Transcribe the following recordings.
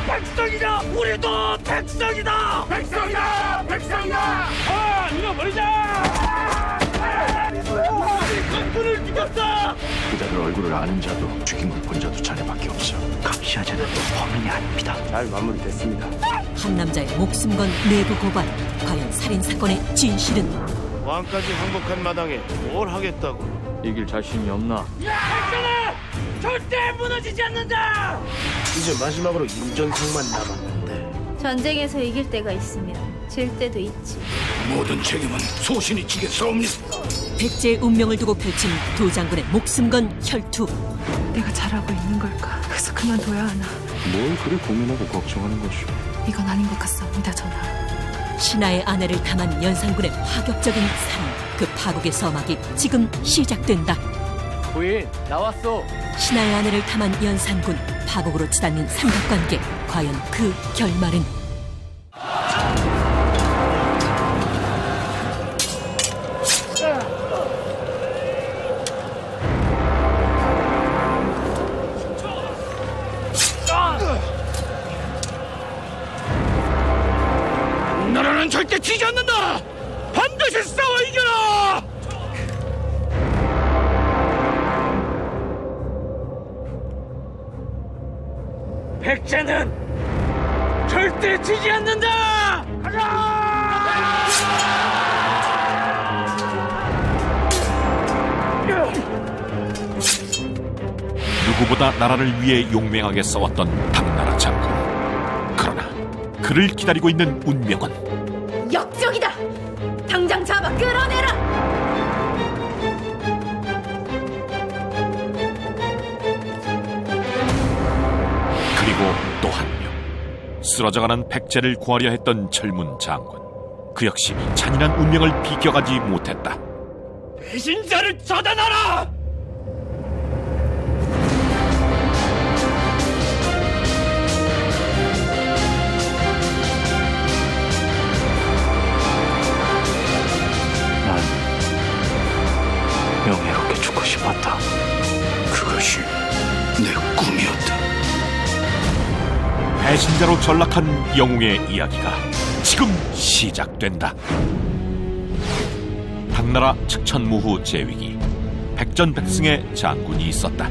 백성이다! 우리도 백성이다! 백성이다! 백성이다! 아, 잃어버리자! 건물을 죽였어! 그자들 얼굴을 아는 자도 죽인 걸 본 자도 자네밖에 없어. 감시하자는 범인이 아닙니다. 잘 마무리됐습니다. 한 남자의 목숨 건 내부 고발. 과연 살인 사건의 진실은? 왕까지 항복한 마당에 뭘 하겠다고? 이길 자신이 없나? 백성아! 절대 무너지지 않는다! 이제 마지막으로 임전승만 남았는데 전쟁에서 이길 때가 있으면 질 때도 있지. 모든 책임은 소신이 지겠사옵니다. 백제의 운명을 두고 펼친 두 장군의 목숨 건 혈투. 내가 잘하고 있는 걸까? 그래서 그만둬야 하나? 뭘 그리 고민하고 걱정하는 것이오? 이건 아닌 것 같사옵니다, 전하. 신하의 아내를 탐한 연산군의 파격적인 살인. 그 파국의 서막이 지금 시작된다. 부인 나왔소. 신하의 아내를 탐한 연산군. 파국으로 치닫는 삼각관계. 과연 그 결말은? 나라는 절대 지지 않는다! 반드시 싸워 이겨라! 백제는 절대 지지 않는다! 누구보다 나라를 위해 용맹하게 싸웠던 당나라 장군. 그러나 그를 기다리고 있는 운명은 역적이다! 당장 잡아 끌어내라! 그리고 또 한 명. 쓰러져가는 백제를 구하려 했던 젊은 장군. 그 역시 잔인한 운명을 비껴가지 못했다. 배신자를 처단하라! 난 명예롭게 죽고 싶었다. 그것이 내 꿈이었다. 배신자로 전락한 영웅의 이야기가 지금 시작된다. 당나라 측천무후 제위기. 백전백승의 장군이 있었다.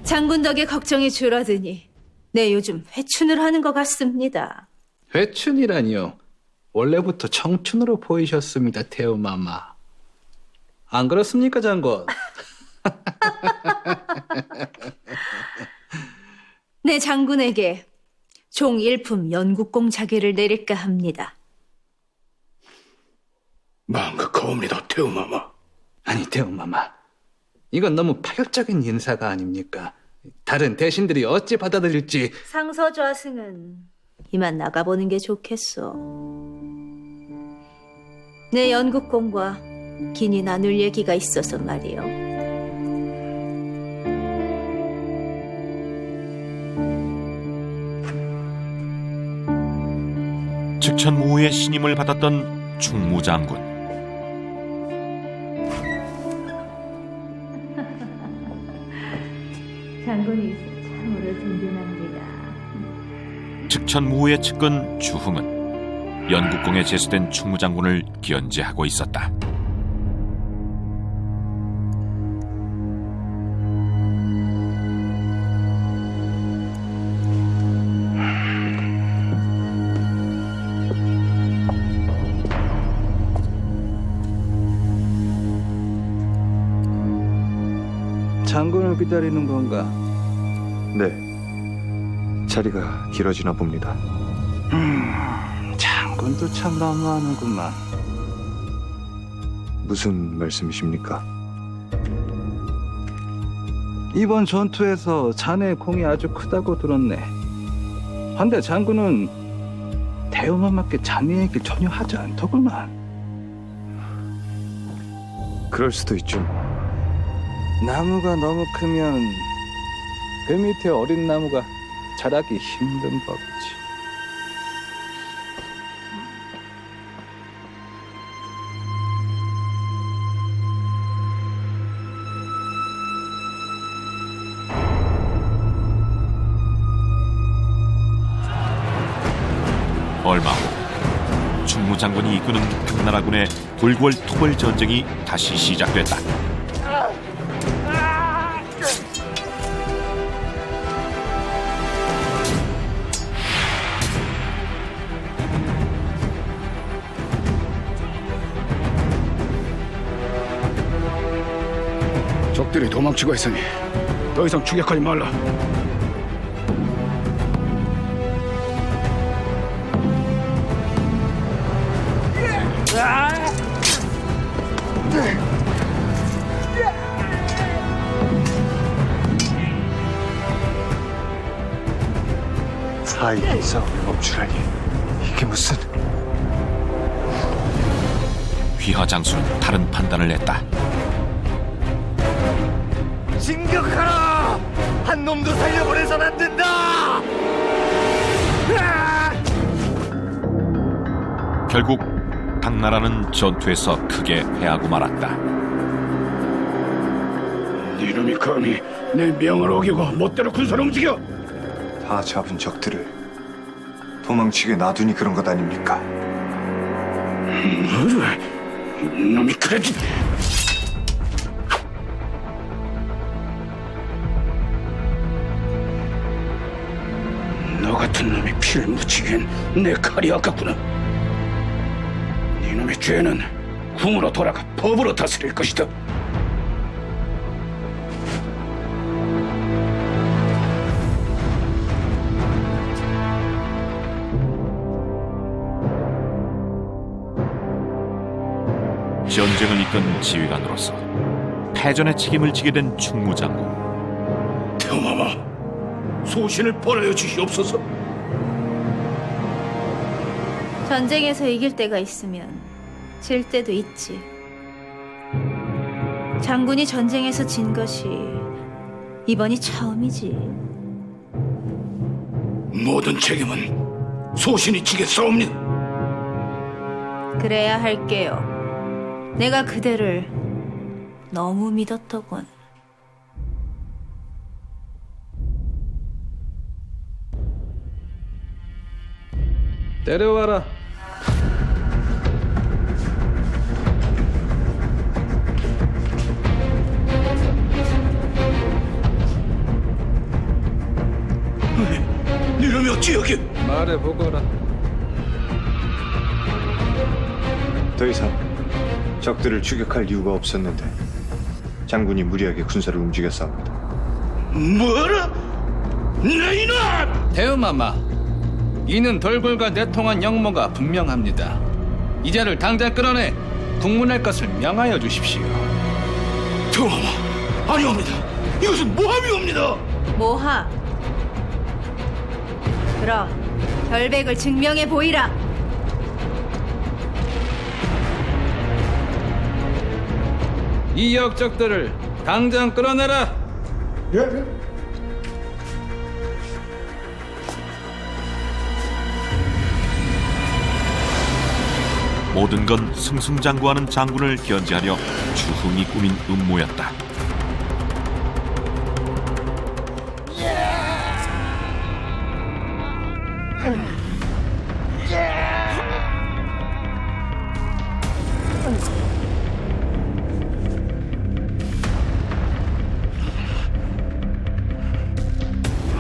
장군 덕에 걱정이 줄어드니 네 요즘 회춘을 하는 것 같습니다. 회춘이라니요. 원래부터 청춘으로 보이셨습니다, 태우마마. 안 그렇습니까, 장군? 내 장군에게 종일품 연국공 자계를 내릴까 합니다. 망극하옵니다, 태우마마. 아니, 태우마마. 이건 너무 파격적인 인사가 아닙니까? 다른 대신들이 어찌 받아들일지. 상서좌승은 이만 나가보는 게 좋겠소. 내 연국공과 긴히 나눌 얘기가 있어서 말이요. 측천무후의 신임을 받았던 충무장군. 장군이 있어 참으로 든든합니다. 측천무후의 측근 주흥은 연국공에 제수된 충무장군을 견제하고 있었다. 장군을 기다리는 건가? 네, 자리가 길어지나 봅니다. 장군도 참 너무하는구만. 무슨 말씀이십니까? 이번 전투에서 자네의 공이 아주 크다고 들었네. 한데 장군은 태우마마께 자네 얘기를 전혀 하지 않더구만. 그럴 수도 있죠. 나무가 너무 크면 그 밑에 어린 나무가 자라기 힘든 법이지. 얼마 후 충무장군이 이끄는 당나라군의 돌궐 토벌 전쟁이 다시 시작됐다. 적들이 도망치고 있으니 더 이상 추격하지 말라. 사이의 싸움을 멈추라니. 이게 무슨... 휘하장수는 다른 판단을 했다. 진격하라! 한 놈도 살려보내선 안 된다! 결국 당나라는 전투에서 크게 패하고 말았다. 이놈이 감히 내 명을 어기고 멋대로 군사를 움직여! 다 잡은 적들을 도망치게 놔두니 그런 것 아닙니까? 뭐래? 이놈이 그러지! 너 같은 놈이 피를 묻히기엔 내 칼이 아깝구나. 이놈의 죄는 궁으로 돌아가 법으로 다스릴 것이다. 전쟁을 이끈 지휘관으로서 패전의 책임을 지게 된 충무장군. 태엄마마, 소신을 벌하여 주시옵소서. 전쟁에서 이길 때가 있으면 질 때도 있지. 장군이 전쟁에서 진 것이 이번이 처음이지. 모든 책임은 소신이 지겠사옵니다. 그래야 할게요. 내가 그대를 너무 믿었더군. 때려와라. 이놈이 어찌 여기? 말해보거라. 더 이상 적들을 추격할 이유가 없었는데 장군이 무리하게 군사를 움직였사옵니다. 뭐라? 내 이놈! 대음아마, 이는 돌굴과 내통한 영모가 분명합니다. 이 자를 당장 끌어내 국문할 것을 명하여 주십시오. 태엄마마, 아니옵니다. 이것은 모함이옵니다. 모함. 그럼 결백을 증명해 보이라. 이 역적들을 당장 끌어내라. 모든 건 승승장구하는 장군을 견제하려 주흥이 꾸민 음모였다.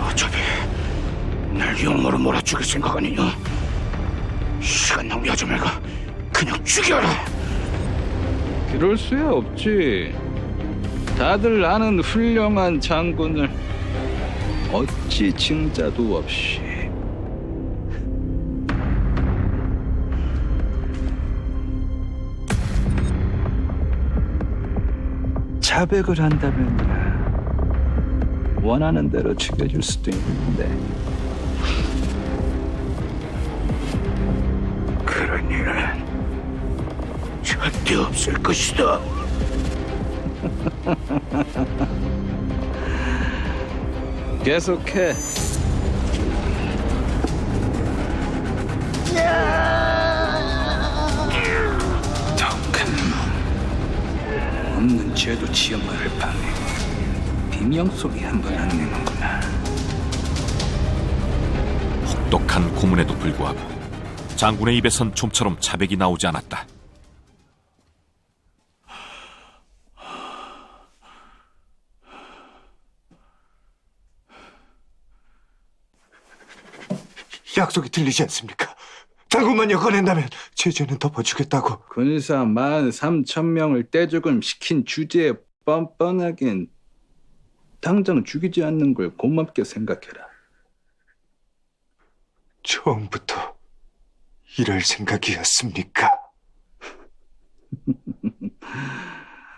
어차피 날 영모로 몰아죽일 생각 아니냐? 시간 낭비하지 말고 그냥 죽여라. 그럴 수야 없지. 다들 아는 훌륭한 장군을 어찌 증자도 없이. 자백을 한다면 원하는 대로 죽여줄 수도 있는데. 그런 일은 절대 없을 것이다. 계속해. 덕한 놈. 없는 죄도 지엄마를 방해. 비명 소리 한 번 안 내는구나. 혹독한 고문에도 불구하고 장군의 입에선 좀처럼 자백이 나오지 않았다. 약속이 들리지 않습니까? 당군만 여과낸다면 제 죄는 덮어주겠다고. 군사 13,000명을 떼죽음 시킨 주제에 뻔뻔하긴 당장 죽이지 않는 걸 고맙게 생각해라. 처음부터 이럴 생각이었습니까?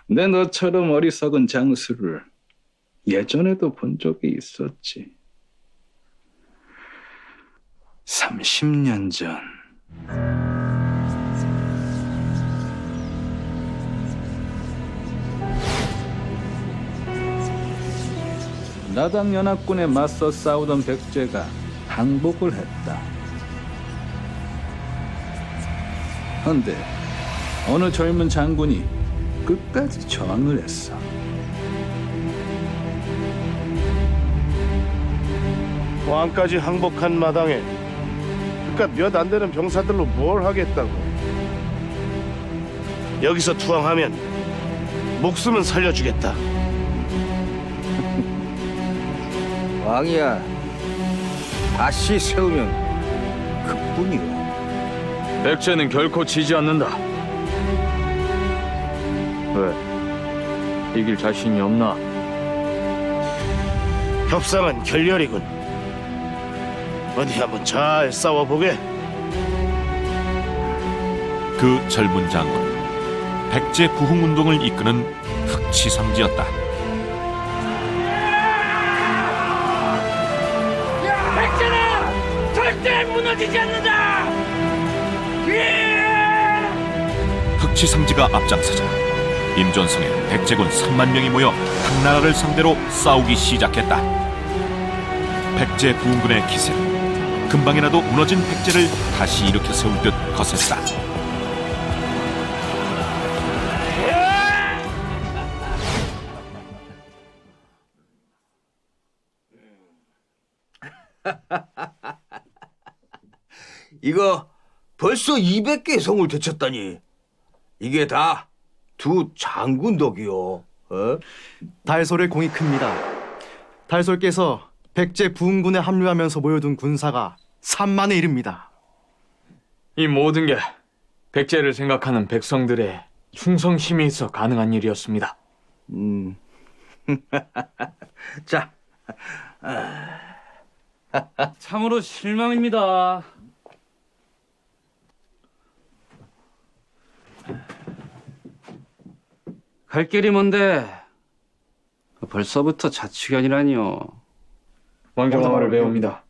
내 너처럼 어리석은 장수를 예전에도 본 적이 있었지. 30년 전. 나당 연합군에 맞서 싸우던 백제가 항복을 했다. 그런데 어느 젊은 장군이 끝까지 저항을 했어. 왕까지 항복한 마당에 그깟 몇 안 되는 병사들로 뭘 하겠다고. 여기서 투항하면 목숨은 살려주겠다. 왕이야, 다시 세우면 그뿐이오. 백제는 결코 지지 않는다. 왜? 이길 자신이 없나? 협상은 결렬이군. 어디 한번 잘 싸워보게. 그 젊은 장군, 백제 부흥운동을 이끄는 흑치상지였다. 백제는 절대 무너지지 않는다. 흑치상지가 앞장서자 임전성에 백제군 3만 명이 모여 당나라를 상대로 싸우기 시작했다. 백제 부흥군의 기세는 금방이라도 무너진 백제를 다시 일으켜 세울 듯 거셌다. 이거 벌써 200개의 성을 되쳤다니. 이게 다 두 장군 덕이요. 달솔의 공이 큽니다. 달솔께서 백제 부흥군에 합류하면서 모여둔 군사가 3만에 이릅니다. 이 모든 게 백제를 생각하는 백성들의 충성심이 있어 가능한 일이었습니다. 자, 참으로 실망입니다. 갈 길이 먼데 벌써부터 자치견이라니요. 왕정왕화를 배웁니다.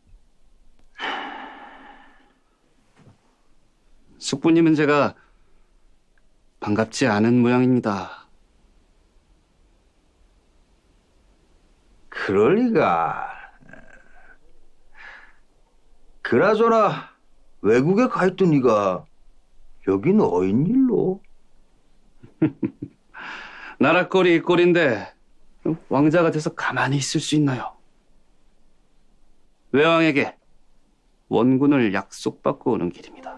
숙부님은 제가 반갑지 않은 모양입니다. 그럴 리가. 그나저나 외국에 가 있던 네가 여기는 어인일로? 나라 꼴이 이 꼴인데 왕자가 돼서 가만히 있을 수 있나요? 외왕에게 원군을 약속받고 오는 길입니다.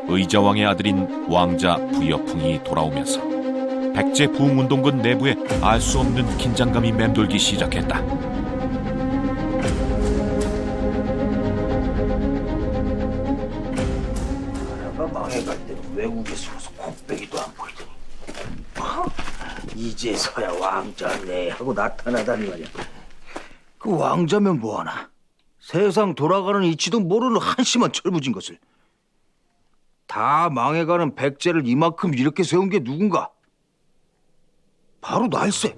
의자왕의 아들인 왕자 부여풍이 돌아오면서 백제 부흥운동군 내부에 알 수 없는 긴장감이 맴돌기 시작했다. 나라가 망해갈 때는 외국에 숨어서 콧배기도 안 보이더니 이제서야 왕자네 하고 나타나다니 말이야. 그 왕자면 뭐하나? 세상 돌아가는 이치도 모르는 한심한 철부진 것을. 다 망해가는 백제를 이만큼 이렇게 세운 게 누군가? 바로 날세.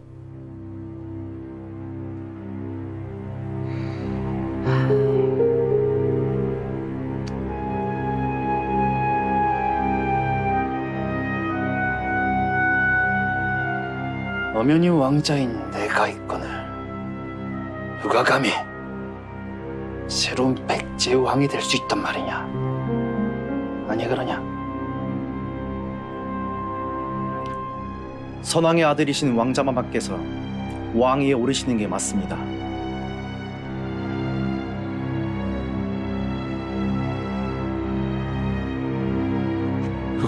엄연히 왕자인 내가 있거늘 누가 감히 새로운 백제 왕이 될 수 있단 말이냐? 아니 그러냐? 선왕의 아들이신 왕자마마께서 왕위에 오르시는 게 맞습니다.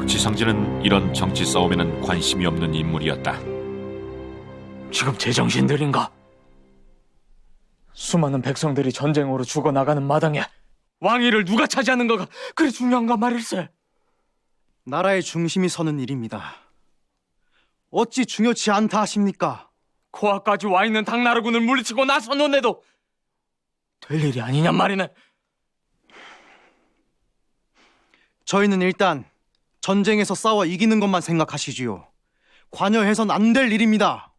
흑지상제는 이런 정치 싸움에는 관심이 없는 인물이었다. 지금 제정신들인가? 수많은 백성들이 전쟁으로 죽어나가는 마당에 왕위를 누가 차지하는 거가 그리 중요한가 말일세. 나라의 중심이 서는 일입니다. 어찌 중요치 않다 하십니까? 코앞까지 와 있는 당나라군을 물리치고 나서놓네도 될 일이 아니냔 말이네. 저희는 일단 전쟁에서 싸워 이기는 것만 생각하시지요. 관여해선 안 될 일입니다.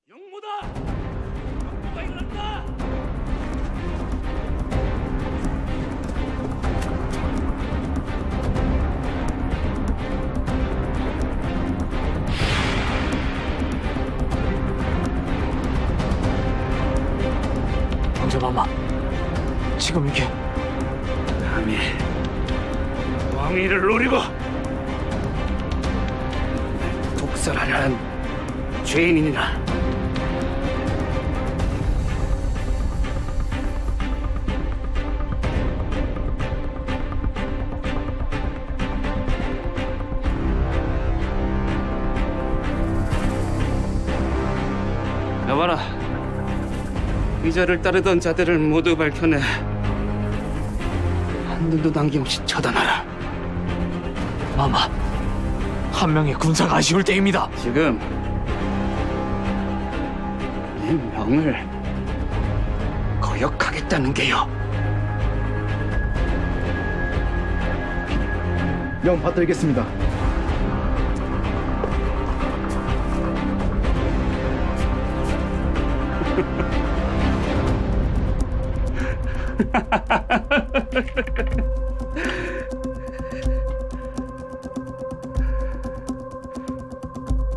영모다! 누가 일어났다! 황제마마, 지금 이게 감히 왕위를 노리고 독살하려는 죄인이니라. 여봐라, 의자를 따르던 자들을 모두 밝혀내 한 놈도 남김없이 처단하라. 마마, 한 명의 군사가 아쉬울 때입니다. 지금 내 명을 거역하겠다는 게요. 명 받들겠습니다.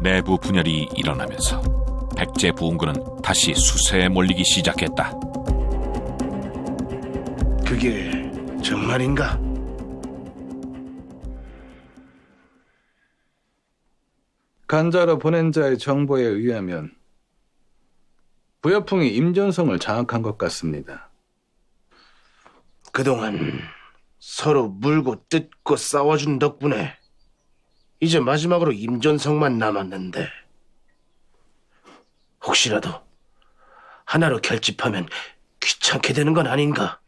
내부 분열이 일어나면서 백제 부흥군은 다시 수세에 몰리기 시작했다. 그게 정말인가? 간자로 보낸 자의 정보에 의하면 부여풍이 임전성을 장악한 것 같습니다. 그동안 서로 물고 뜯고 싸워준 덕분에 이제 마지막으로 임전성만 남았는데 혹시라도 하나로 결집하면 귀찮게 되는 건 아닌가?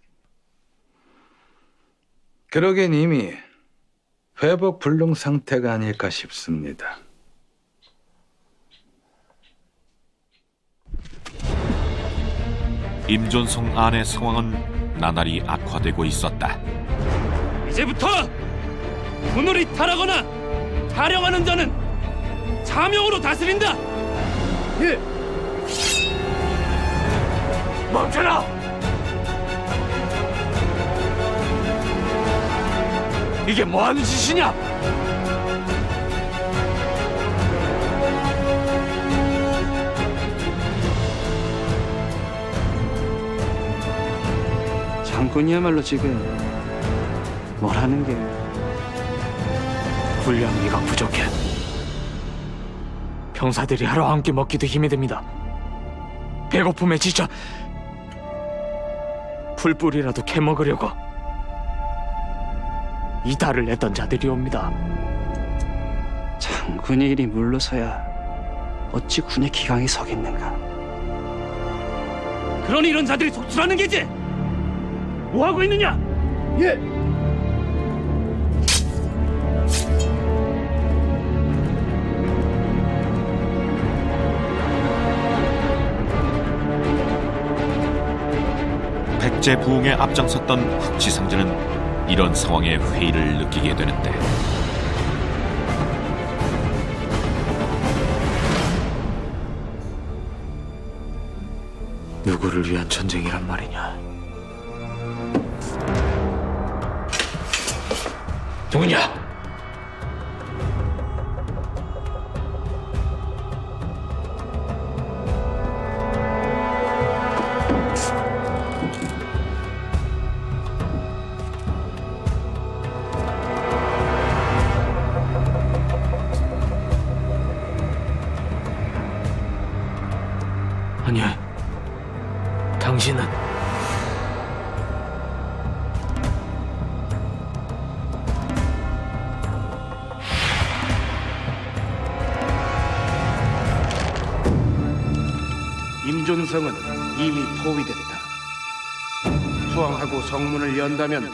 그러기엔 이미 회복 불능 상태가 아닐까 싶습니다. 임전성 안의 상황은 나날이 악화되고 있었다. 이제부터 군을이 탈하거나 타령하는 자는 자명으로 다스린다. 예. 멈춰라. 이게 뭐하는 짓이냐? 장군이야말로 지금 뭘 하는 게 군량미가 부족해. 병사들이 하루 한 끼 먹기도 힘이 듭니다. 배고픔에 지쳐 풀뿌리라도 캐먹으려고 이달을 냈던 자들이 옵니다. 장군이 이리 물러서야 어찌 군의 기강이 서겠는가. 그러니 이런 자들이 속출하는 게지. 뭐 하고 있느냐? 예. 백제 부흥에 앞장섰던 흑지상제는 이런 상황에 회의를 느끼게 되는데 누구를 위한 전쟁이란 말이냐? 누구냐? 아니, 당신은 임존성은 이미 포위됐다. 투항하고 성문을 연다면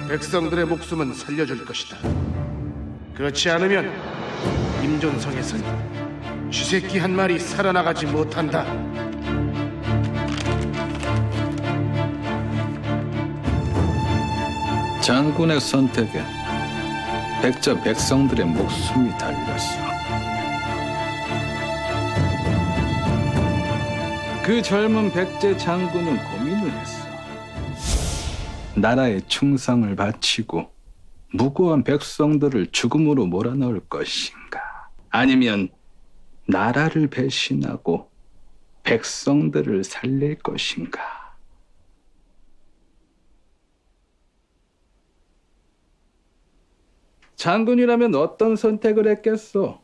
백성들의 목숨은 살려줄 것이다. 그렇지 않으면 임존성에선 쥐새끼 한 마리 살아나가지 못한다. 장군의 선택에 백자 백성들의 목숨이 달렸어. 그 젊은 백제 장군은 고민을 했어. 나라에 충성을 바치고 무고한 백성들을 죽음으로 몰아넣을 것인가, 아니면 나라를 배신하고 백성들을 살릴 것인가. 장군이라면 어떤 선택을 했겠소?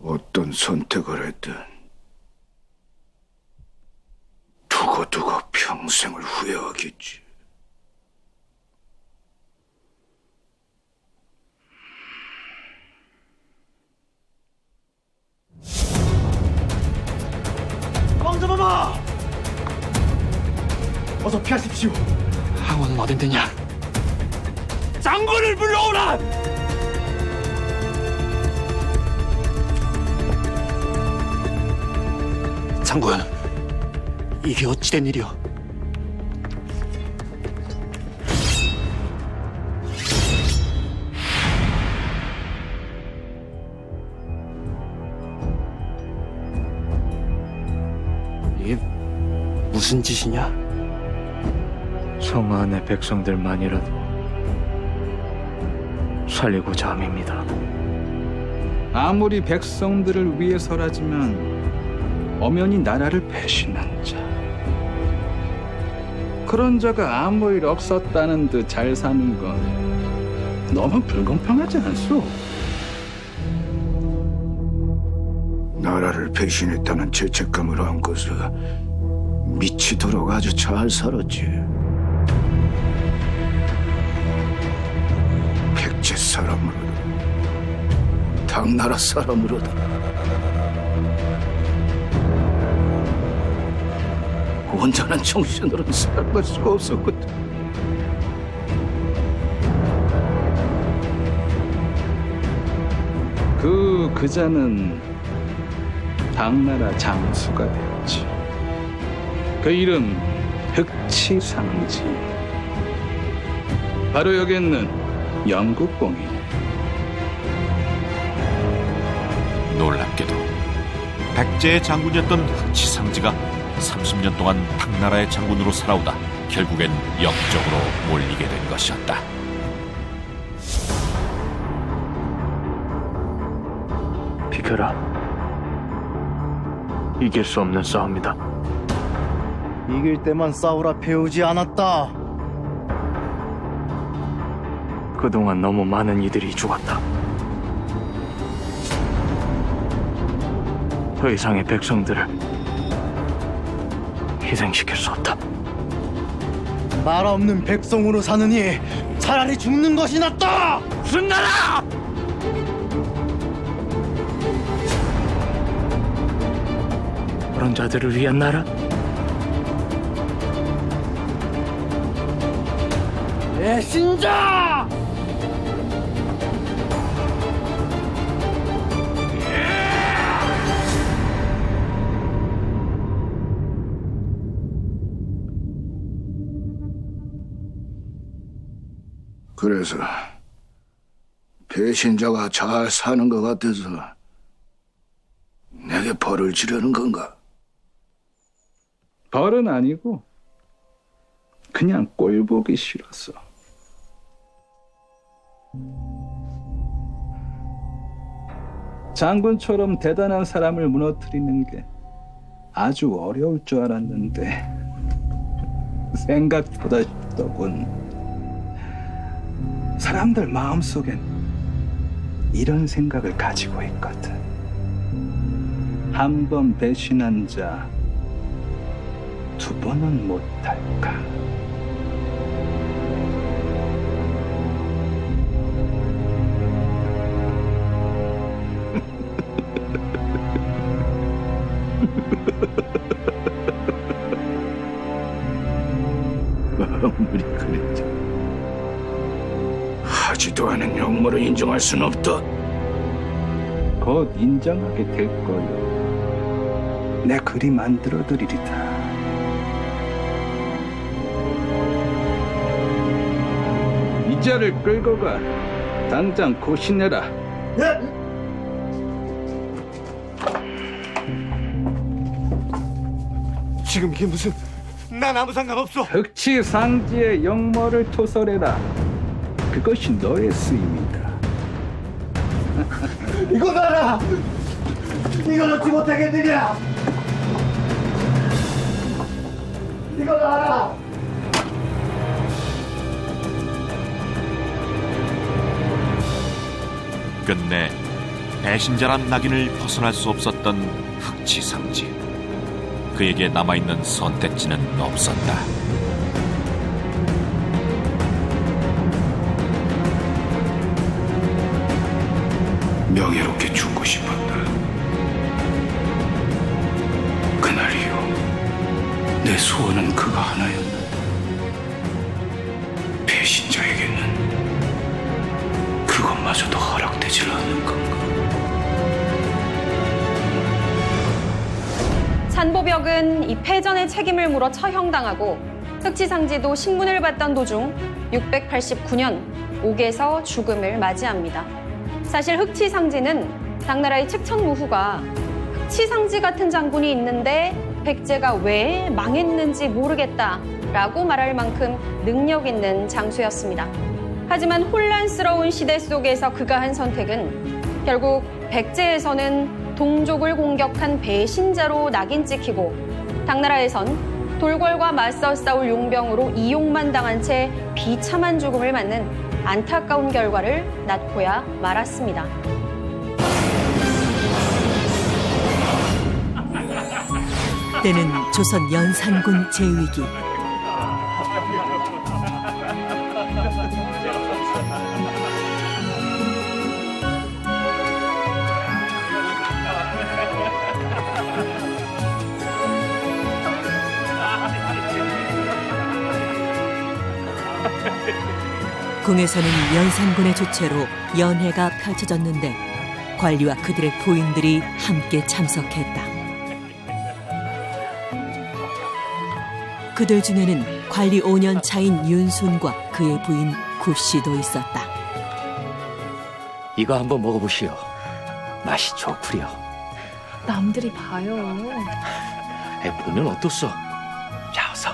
어떤 선택을 했든 두고두고 평생을 후회하겠지. 왕자마마! 어서 피하십시오. 항원은 어딘데냐? 장군을 불러오라! 장군, 이게 어찌된 일이오? 이게 무슨 짓이냐? 성 안의 백성들만이라도 살리고자 함입니다. 아무리 백성들을 위해서라지만 엄연히 나라를 배신한 자, 그런 자가 아무 일 없었다는 듯 잘 사는 건 너무 불공평하지 않소? 나라를 배신했다는 죄책감을 안고서 미치도록 아주 잘 살았지. 백제 사람으로도 당나라 사람으로도 온전한 정신으로는 살아갈 수가 없었거든. 그 그자는 당나라 장수가 되었지. 그 이름 흑치상지. 바로 여기 있는 영국공이네. 놀랍게도 백제의 장군이었던 흑치상지가 30년 동안 당나라의 장군으로 살아오다 결국엔 역적으로 몰리게 된 것이었다. 비켜라. 이길 수 없는 싸움이다. 이길 때만 싸우라 배우지 않았다. 그동안 너무 많은 이들이 죽었다. 더 이상의 백성들을 희생시킬 수 없다. 나라 없는 백성으로 사느니 차라리 죽는 것이 낫다. 무슨 나라! 그런 자들을 위한 나라? 배신자! 그래서 배신자가 잘 사는 것 같아서 내게 벌을 지르는 건가? 벌은 아니고 그냥 꼴 보기 싫어서. 장군처럼 대단한 사람을 무너뜨리는 게 아주 어려울 줄 알았는데 생각보다 쉽더군. 사람들 마음속엔 이런 생각을 가지고 있거든. 한 번 배신한 자 두 번은 못할까. 하지도 않은 역모를 인정할 순 없다. 곧 인정하게 될 거요. 내 그리 만들어 드리리다. 이자를 끌고 가. 당장 고시내라. 지금 이게 무슨? 난 아무 상관없어. 흑치상지의 역모를 토설해라. 그것이 너의 쓰임이다. 이거 놔라. 이걸 어찌 못하겠느냐? 이거 놔라. 끝내 배신자란 낙인을 벗어날 수 없었던 흑치상지. 그에게 남아있는 선택지는 없었다. 명예롭게 죽고 싶었다. 그날 이후 내 소원은 그가 하나였다. 배신자에게는 그것마저도 허락되질 않을 건가. 산보벽은 이 패전의 책임을 물어 처형당하고 흑치상지도 신문을 받던 도중 689년 옥에서 죽음을 맞이합니다. 사실 흑치상지는 당나라의 측천무후가 흑치상지 같은 장군이 있는데 백제가 왜 망했는지 모르겠다라고 말할 만큼 능력 있는 장수였습니다. 하지만 혼란스러운 시대 속에서 그가 한 선택은 결국 백제에서는 동족을 공격한 배신자로 낙인 찍히고 당나라에선 돌궐과 맞서 싸울 용병으로 이용만 당한 채 비참한 죽음을 맞는 안타까운 결과를 낳고야 말았습니다. 때는 조선 연산군 제위기. 궁에서는 연산군의 주최로 연회가 펼쳐졌는데 관리와 그들의 부인들이 함께 참석했다. 그들 중에는 관리 5년 차인 윤순과 그의 부인 구씨도 있었다. 이거 한번 먹어보시오. 맛이 좋구려. 남들이 봐요. 보면 어떻소? 자, 어서.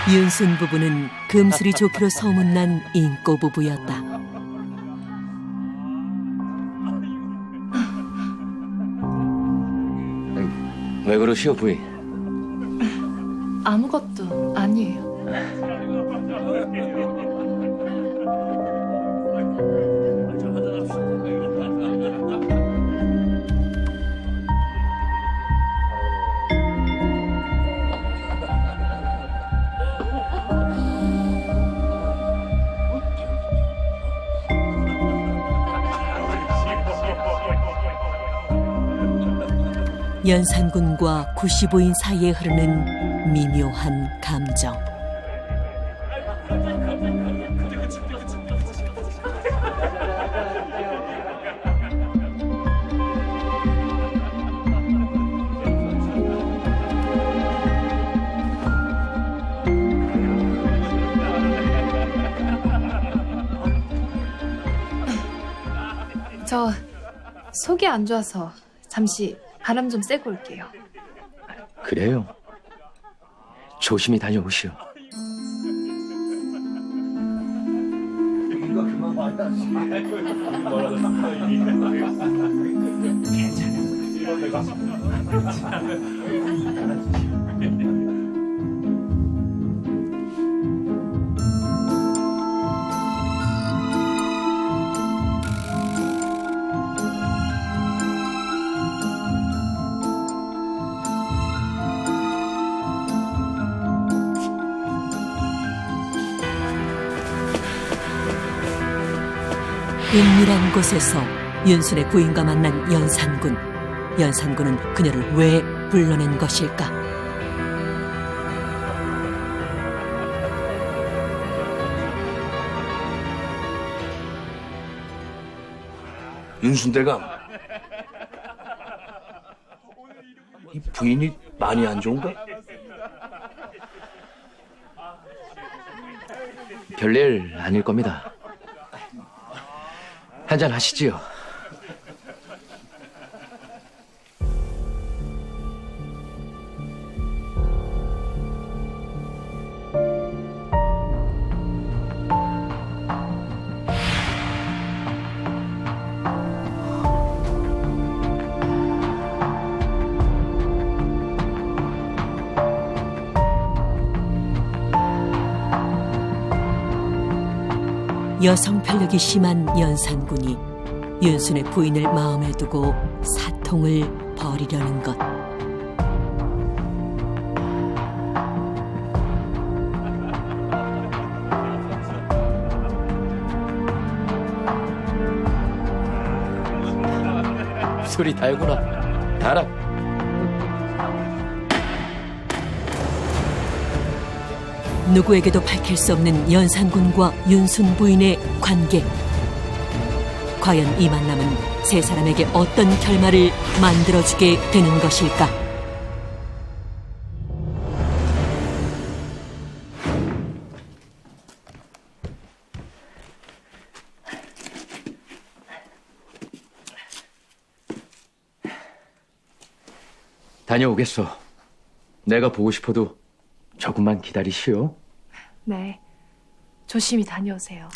윤순 부부는 금슬이 좋기로 소문난 인꼬 부부였다. 왜 그러시오, 부인? 아무것도 아니에요. 연산군과 구씨 부인 사이에 흐르는 미묘한 감정. 저 속이 안 좋아서 잠시 바람 좀 쐬고 올게요. 그래요. 조심히 다녀오시오. 은밀한 곳에서 윤순의 부인과 만난 연산군. 연산군은 그녀를 왜 불러낸 것일까? 윤순대감, 이 부인이 많이 안 좋은가? 별일 아닐 겁니다. 한잔 하시지요. 여성 편력이 심한 연산군이 윤순의 부인을 마음에 두고 사통을 벌이려는 것. 술이 달구나. 달아. 누구에게도 밝힐 수 없는 연산군과 윤순 부인의 관계. 과연 이 만남은 세 사람에게 어떤 결말을 만들어주게 되는 것일까? 다녀오겠소. 내가 보고 싶어도 조금만 기다리시오. 네. 조심히 다녀오세요.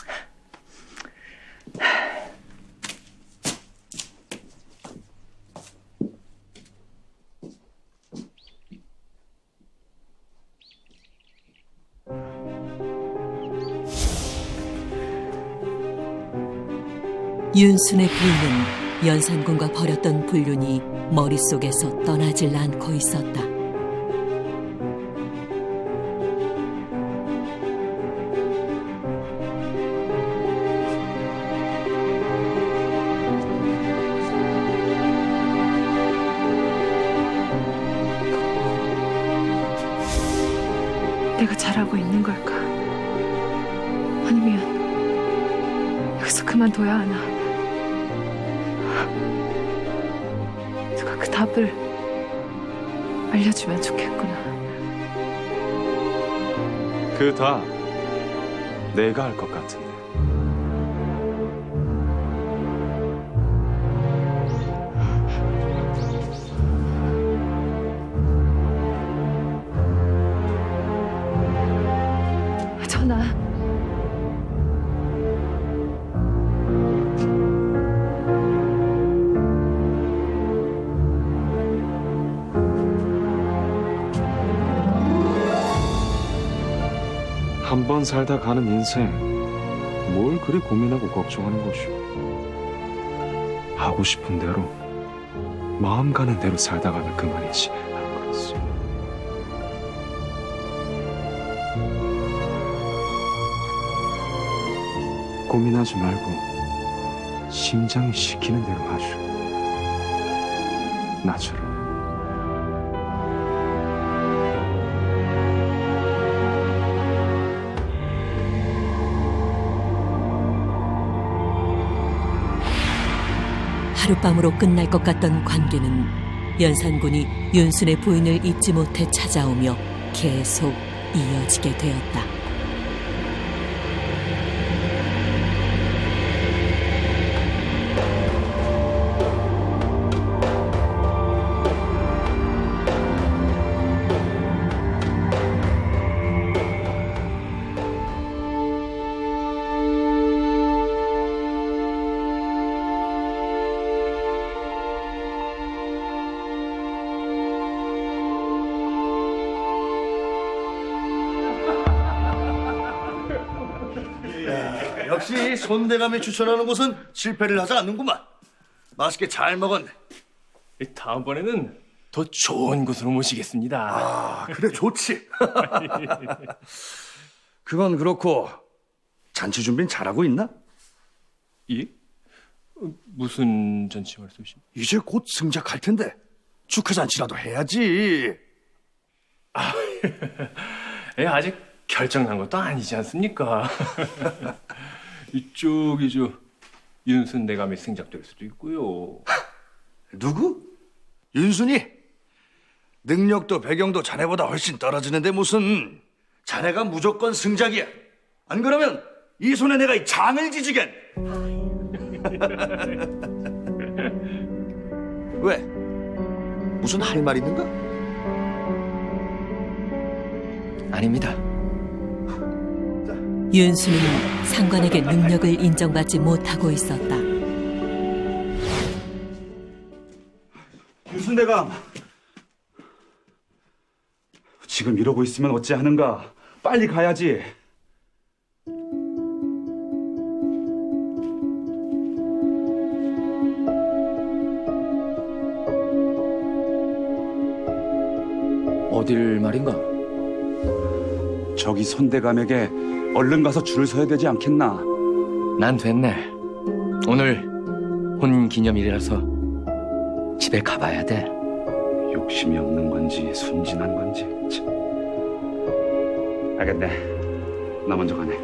윤순의 부인은 연산군과 벌였던 불륜이 머릿속에서 떠나질 않고 있었다. 내가 잘하고 있는 걸까? 아니면 여기서 그만둬야 하나? 누가 그 답을 알려주면 좋겠구나. 그 다 내가 할 것 같은데. 전하. 한 번 살다 가는 인생, 뭘 그리 고민하고 걱정하는 것이오. 하고 싶은 대로, 마음 가는 대로 살다 가면 그만이지. 안 그렇소? 고민하지 말고 심장이 시키는 대로 하시오. 나처럼. 하룻밤으로 끝날 것 같던 관계는 연산군이 윤순의 부인을 잊지 못해 찾아오며 계속 이어지게 되었다. 역시 손대감이 추천하는 곳은 실패를 하지 않는구만. 맛있게 잘 먹었네. 다음번에는 더 좋은 곳으로 모시겠습니다. 아, 그래 좋지. 그건 그렇고 잔치 준비는 잘하고 있나? 예? 무슨 잔치 말씀이십니까? 이제 곧 승작할 텐데 축하 잔치라도 해야지. 아직 결정난 것도 아니지 않습니까? 이쪽이 윤순 대감이 승작될 수도 있고요. 누구? 윤순이? 능력도 배경도 자네보다 훨씬 떨어지는데 무슨 자네가 무조건 승작이야. 안 그러면 이 손에 내가 이 장을 지지겐. 왜? 무슨 할 말 있는가? 아닙니다. 윤수는 상관에게 능력을 인정받지 못하고 있었다. 윤순대감, 지금 이러고 있으면 어찌하는가? 빨리 가야지. 어딜 말인가? 저기 손대감에게 얼른 가서 줄을 서야 되지 않겠나? 난 됐네. 오늘 혼기념일이라서 집에 가봐야 돼. 욕심이 없는 건지 순진한 건지. 참. 알겠네. 나 먼저 가네.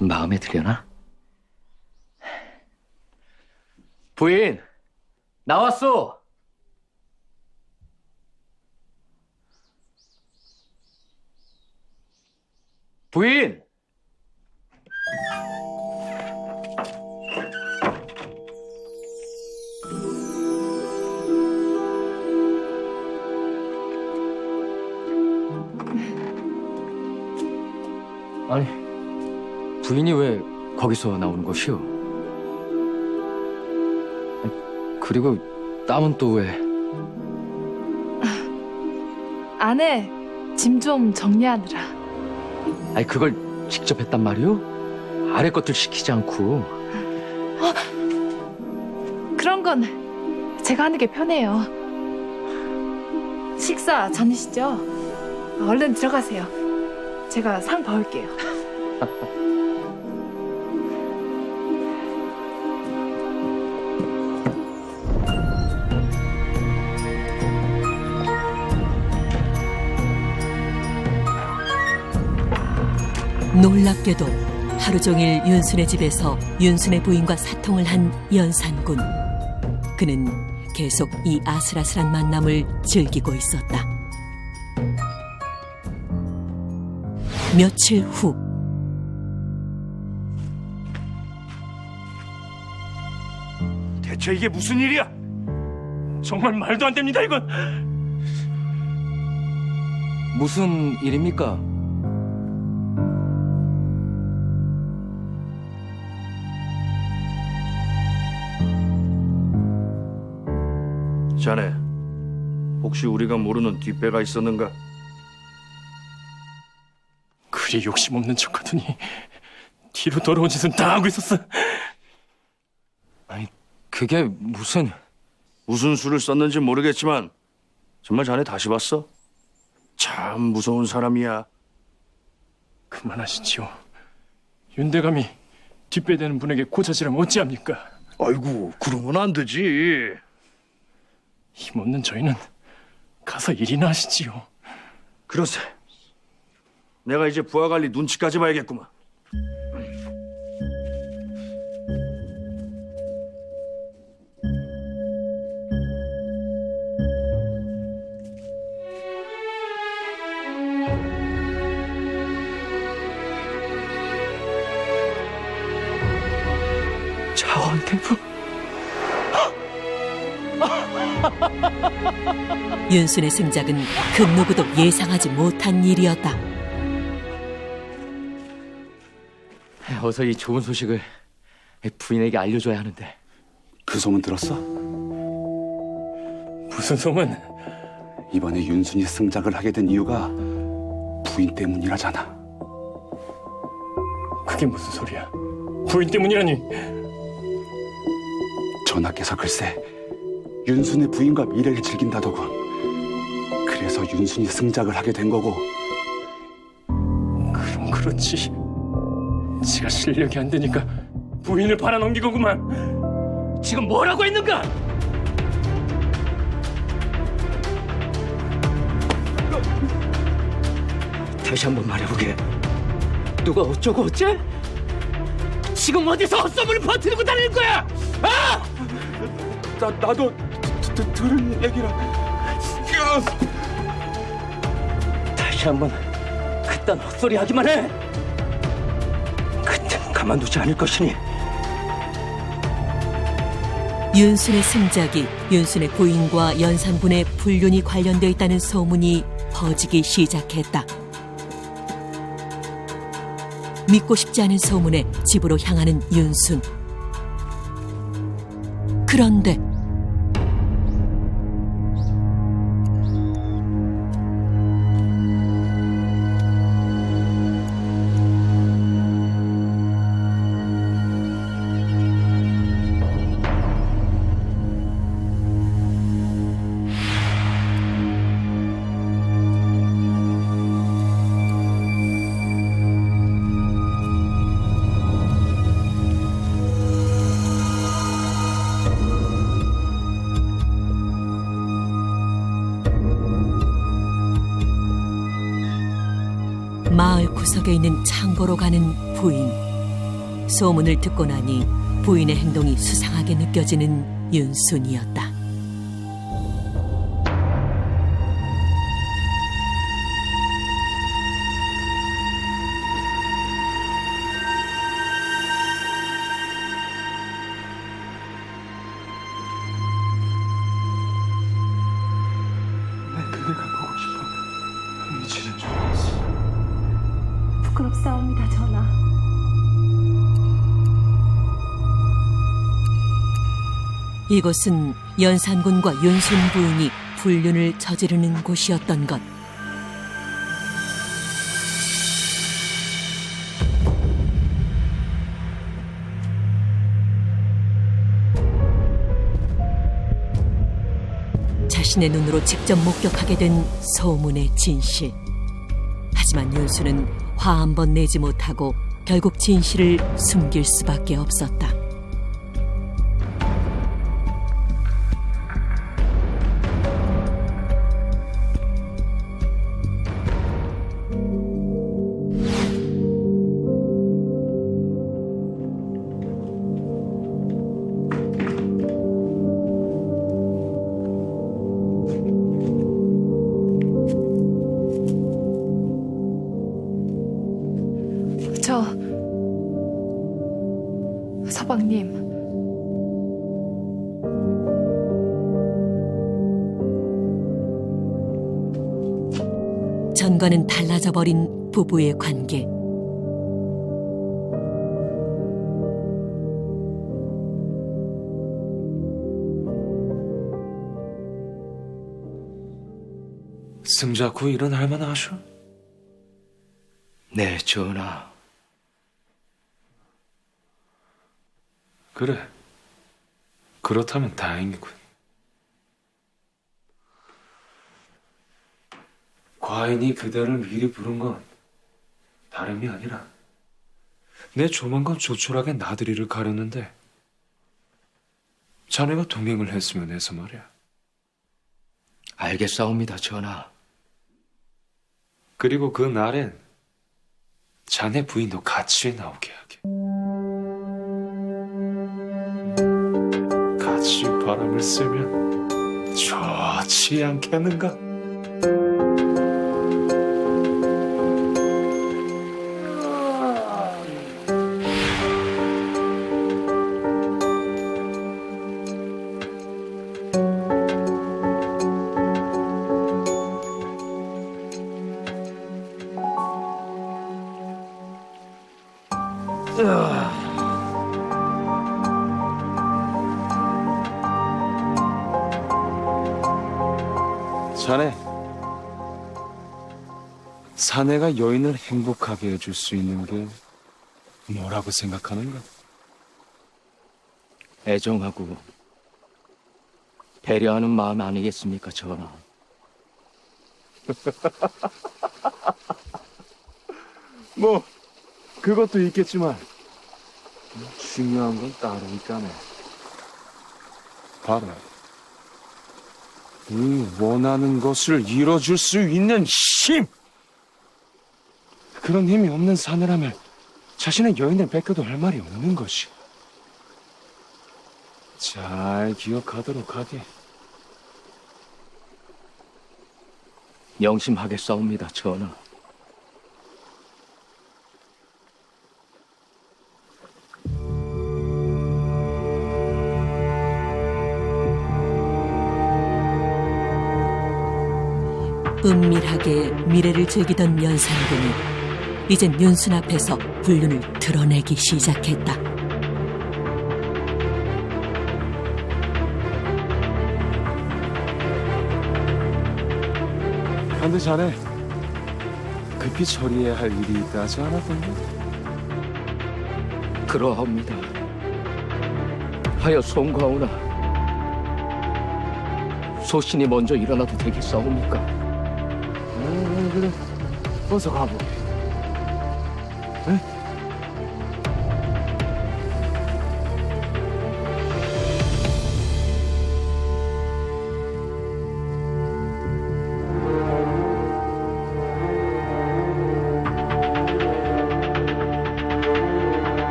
마음에 들려나? 부인, 나왔어. 부인. 아니, 부인이 왜 거기서 나오는 것이오? 그리고 땀은 또 왜? 아내 짐 좀 정리하느라. 아니 그걸 직접 했단 말이오? 아래 것들 시키지 않고. 그런 건 제가 하는 게 편해요. 식사 전이시죠? 얼른 들어가세요. 제가 상 봐올게요. 놀랍게도 하루 종일 윤순의 집에서 윤순의 부인과 사통을 한 연산군. 그는 계속 이 아슬아슬한 만남을 즐기고 있었다. 며칠 후 대체 이게 무슨 일이야? 정말 말도 안 됩니다, 이건. 무슨 일입니까? 자네, 혹시 우리가 모르는 뒷배가 있었는가? 그리 욕심 없는 척하더니 뒤로 더러운 짓은 다 하고 있었어. 아니 그게 무슨 수를 썼는지 모르겠지만 정말 자네 다시 봤어? 참 무서운 사람이야. 그만하시지요. 윤대감이 뒷배되는 분에게 고자질하면 어찌합니까? 아이고, 그러면 안 되지. 힘없는 저희는 가서 일이나 하시지요. 그러세. 내가 이제 부하관리 눈치까지 봐야겠구만. 차원대부. 윤순의 승작은 그 누구도 예상하지 못한 일이었다. 어서 이 좋은 소식을 부인에게 알려줘야 하는데. 그 소문 들었어? 무슨 소문? 이번에 윤순이 승작을 하게 된 이유가 부인 때문이라잖아. 그게 무슨 소리야? 부인 때문이라니. 전하께서 글쎄 윤순의 부인과 미래를 즐긴다더군. 그래서 윤순이 승작을 하게 된 거고. 그럼 그렇지. 지가 실력이 안 되니까 부인을 팔아넘기고구만. 지금 뭐라고 했는가? 다시 한번 말해보게. 누가 어쩌고 어째? 지금 어디서 헛소문을 퍼뜨리고 다니는 거야? 아! 나도 들은 얘기라. 다시 한번 그딴 헛소리 하기만 해. 그땐 가만두지 않을 것이니. 윤순의 승작이 윤순의 부인과 연산군의 불륜이 관련되어 있다는 소문이 퍼지기 시작했다. 믿고 싶지 않은 소문에 집으로 향하는 윤순. 그런데 마을 구석에 있는 창고로 가는 부인. 소문을 듣고 나니 부인의 행동이 수상하게 느껴지는 윤순이었다. 그대가 보고 싶어. 이치는 좋았어. 부끄럽사옵니다, 전하. 이곳은 연산군과 윤순 부인이 불륜을 저지르는 곳이었던 것. 자신의 눈으로 직접 목격하게 된 소문의 진실. 하지만 윤수는 화 한 번 내지 못하고 결국 진실을 숨길 수밖에 없었다. 서방님. 전과는 달라져 버린 부부의 관계. 승자고 일어날 만하쇼? 네, 전하. 그래. 그렇다면 다행이군. 과인이 그대를 미리 부른 건 다름이 아니라 내 조만간 조촐하게 나들이를 가려는데 자네가 동행을 했으면 해서 말이야. 알겠사옵니다, 전하. 그리고 그 날엔 자네 부인도 같이 나오게 하게. 같이 바람을 쐬면 좋지 않겠는가? 자네, 사내가 여인을 행복하게 해줄 수 있는 게 뭐라고 생각하는가? 애정하고 배려하는 마음 아니겠습니까, 전하? 뭐 그것도 있겠지만 중요한 건 따로 있다네. 봐라. 이 원하는 것을 이뤄줄 수 있는 힘! 그런 힘이 없는 사내라면 자신의 여인을 뺏겨도 할 말이 없는 것이. 잘 기억하도록 하게. 명심하겠사옵니다, 전하. 은밀하게 미래를 즐기던 연산군이 이젠 윤순 앞에서 불륜을 드러내기 시작했다. 근데 자네 급히 처리해야 할 일이 있다 하지 않았던가? 그러합니다. 하여 송가오나 소신이 먼저 일어나도 되겠사옵니까? 그래, 어서 가보게. 응?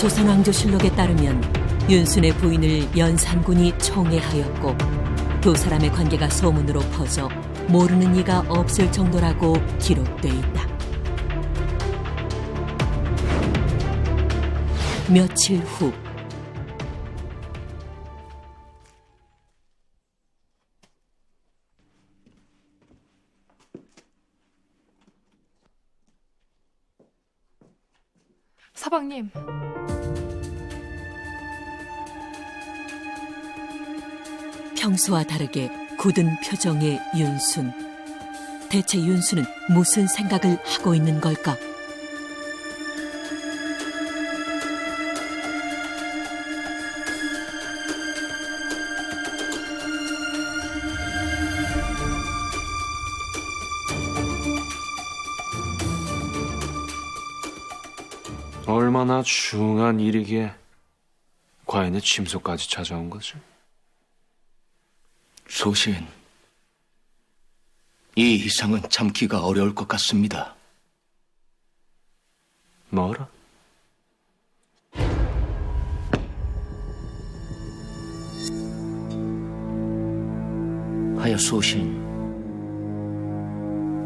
조선왕조실록에 따르면 윤순의 부인을 연산군이 총애하였고 두 사람의 관계가 소문으로 퍼져 모르는 이가 없을 정도라고 기록돼 있다. 며칠 후 서방님, 평소와 다르게 굳은 표정의 윤순. 대체 윤순은 무슨 생각을 하고 있는 걸까? 얼마나 중한 일이기에 과인의 침소까지 찾아온 거지? 소신, 이 이상은 참기가 어려울 것 같습니다. 뭐라? 하여 소신,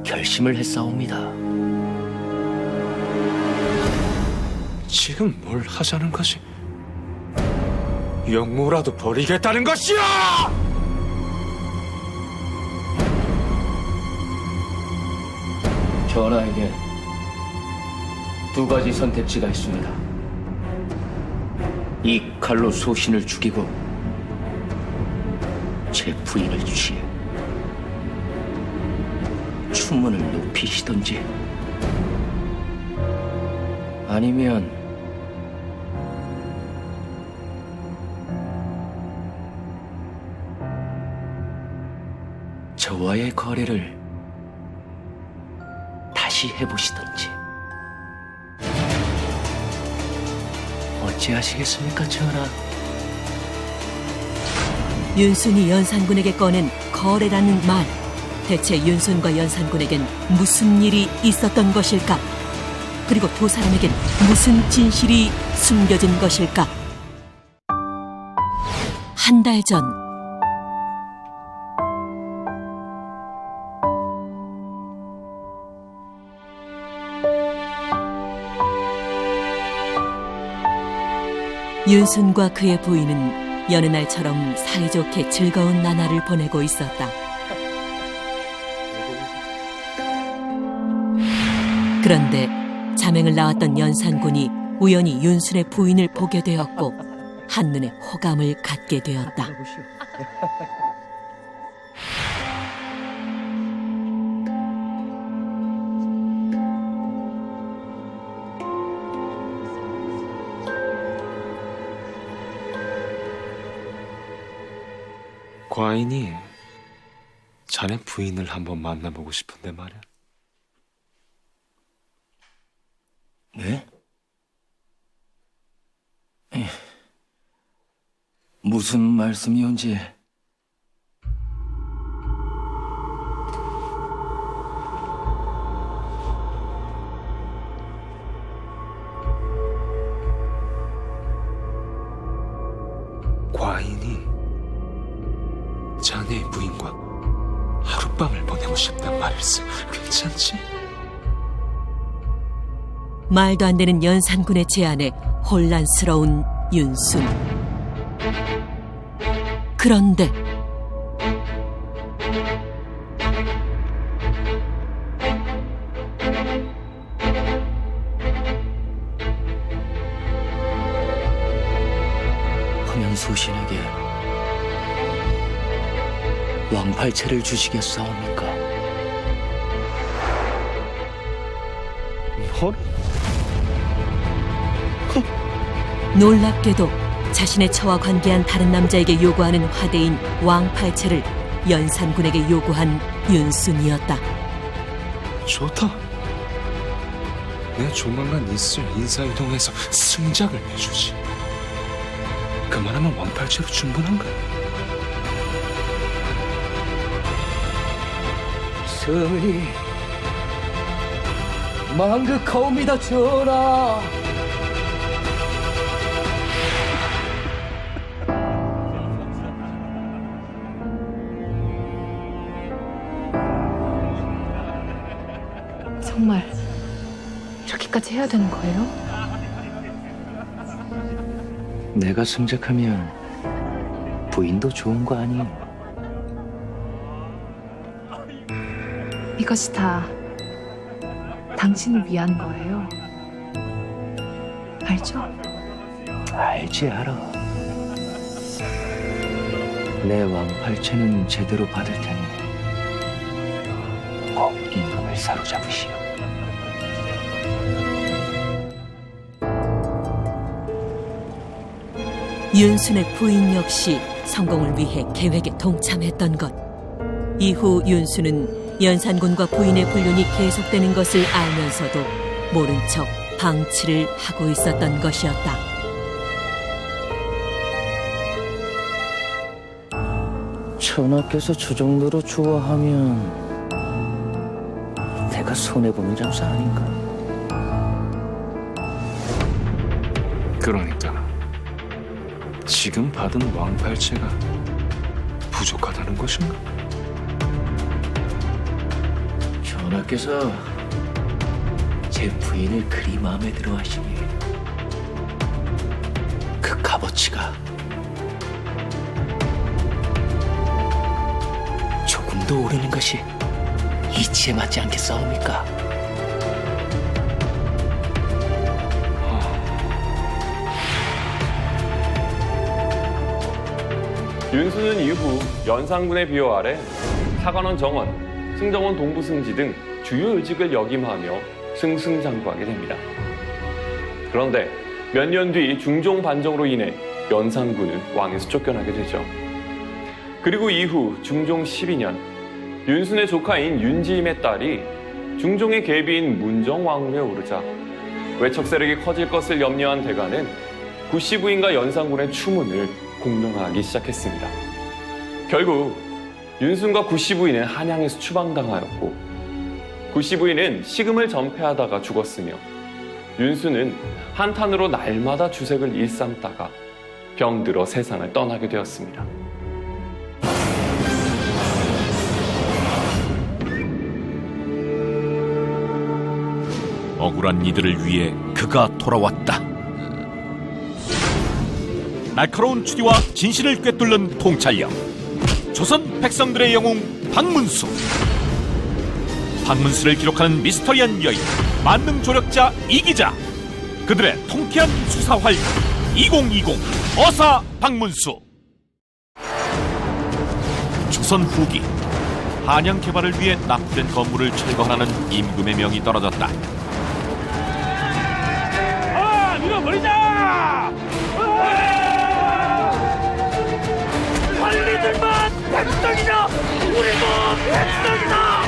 결심을 했사옵니다. 지금 뭘 하자는 거지? 영모라도 버리겠다는 것이야! 전하에게 두 가지 선택지가 있습니다. 이 칼로 소신을 죽이고 제 부인을 취해 춘문을 높이시던지, 아니면 저와의 거래를 다시 해보시던지. 어찌하시겠습니까, 전하? 윤순이 연산군에게 꺼낸 거래라는 말. 대체 윤순과 연산군에겐 무슨 일이 있었던 것일까? 그리고 두 사람에겐 무슨 진실이 숨겨진 것일까? 한 달 전 윤순과 그의 부인은 여느 날처럼 사이좋게 즐거운 나날을 보내고 있었다. 그런데 자맹을 나왔던 연산군이 우연히 윤순의 부인을 보게 되었고 한눈에 호감을 갖게 되었다. 과인이 자네 부인을 한번 만나보고 싶은데 말이야. 네? 무슨 말씀이온지. 과인이 자네의 부인과 하룻밤을 보내고 싶단 말일세. 괜찮지? 말도 안 되는 연산군의 제안에 혼란스러운 윤순. 그런데 황현수신에게 왕팔체를 주시겠사옵니까? 뭘? 놀랍게도 자신의 처와 관계한 다른 남자에게 요구하는 화대인 왕팔체를 연산군에게 요구한 윤순이었다. 좋다. 내 조만간 있을 인사이동에서 승작을 내주지. 그만하면 왕팔체로 충분한 거야. 성은이 망극하옵니다, 전하. 정말 이렇게까지 해야 되는 거예요? 내가 승작하면 부인도 좋은 거 아니에요? 이것이 다 당신을 위한 거예요. 알죠? 알지, 알아. 내 왕팔체는 제대로 받을 테니 꼭 임금을 사로잡으시오. 윤순의 부인 역시 성공을 위해 계획에 동참했던 것. 이후 윤순은 연산군과 부인의 불륜이 계속되는 것을 알면서도 모른 척 방치를 하고 있었던 것이었다. 전하께서 저 정도로 좋아하면 내가 손해보는 장사 아닌가? 그러니까 지금 받은 왕팔체가 부족하다는 것인가? 전하께서 제 부인을 그리 마음에 들어 하시니 그 값어치가 조금 더 오르는 것이 이치에 맞지 않겠사옵니까? 윤수는 이후 연산군의 비호 아래 사관원 정원, 승정원 동부승지 등 주요 요직을 역임하며 승승장구하게 됩니다. 그런데 몇 년 뒤 중종 반정으로 인해 연산군은 왕에서 쫓겨나게 되죠. 그리고 이후 중종 12년 윤순의 조카인 윤지임의 딸이 중종의 계비인 문정왕후에 오르자 외척 세력이 커질 것을 염려한 대가는 구씨 부인과 연산군의 추문을 공론화하기 시작했습니다. 결국 윤순과 구씨 부인은 한양에서 추방당하였고 구씨 부인은 식음을 전폐하다가 죽었으며 윤순은 한탄으로 날마다 주색을 일삼다가 병들어 세상을 떠나게 되었습니다. 억울한 이들을 위해 그가 돌아왔다. 날카로운 추리와 진실을 꿰뚫는 통찰력, 조선 백성들의 영웅 박문수. 박문수를 기록하는 미스터리한 여인, 만능 조력자 이기자. 그들의 통쾌한 수사 활동 2020 어사 박문수. 조선 후기 한양 개발을 위해 납부된 건물을 철거하는 임금의 명이 떨어졌다. 밀어버리자! 관리들만 백성이다! 우리도 백성이다!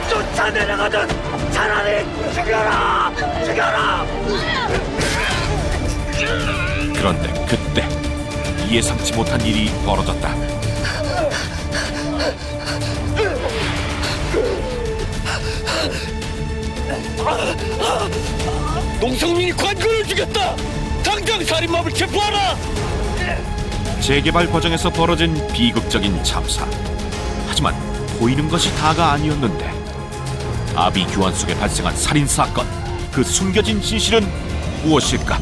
쫓아내려가든 차라리 죽여라! 죽여라! 그런데 그때 예상치 못한 일이 벌어졌다. 농성민이 관군을 죽였다! 당장 살인마를 체포하라! 재개발 과정에서 벌어진 비극적인 참사. 하지만 보이는 것이 다가 아니었는데 아비 교환 속에 발생한 살인 사건, 그 숨겨진 진실은 무엇일까?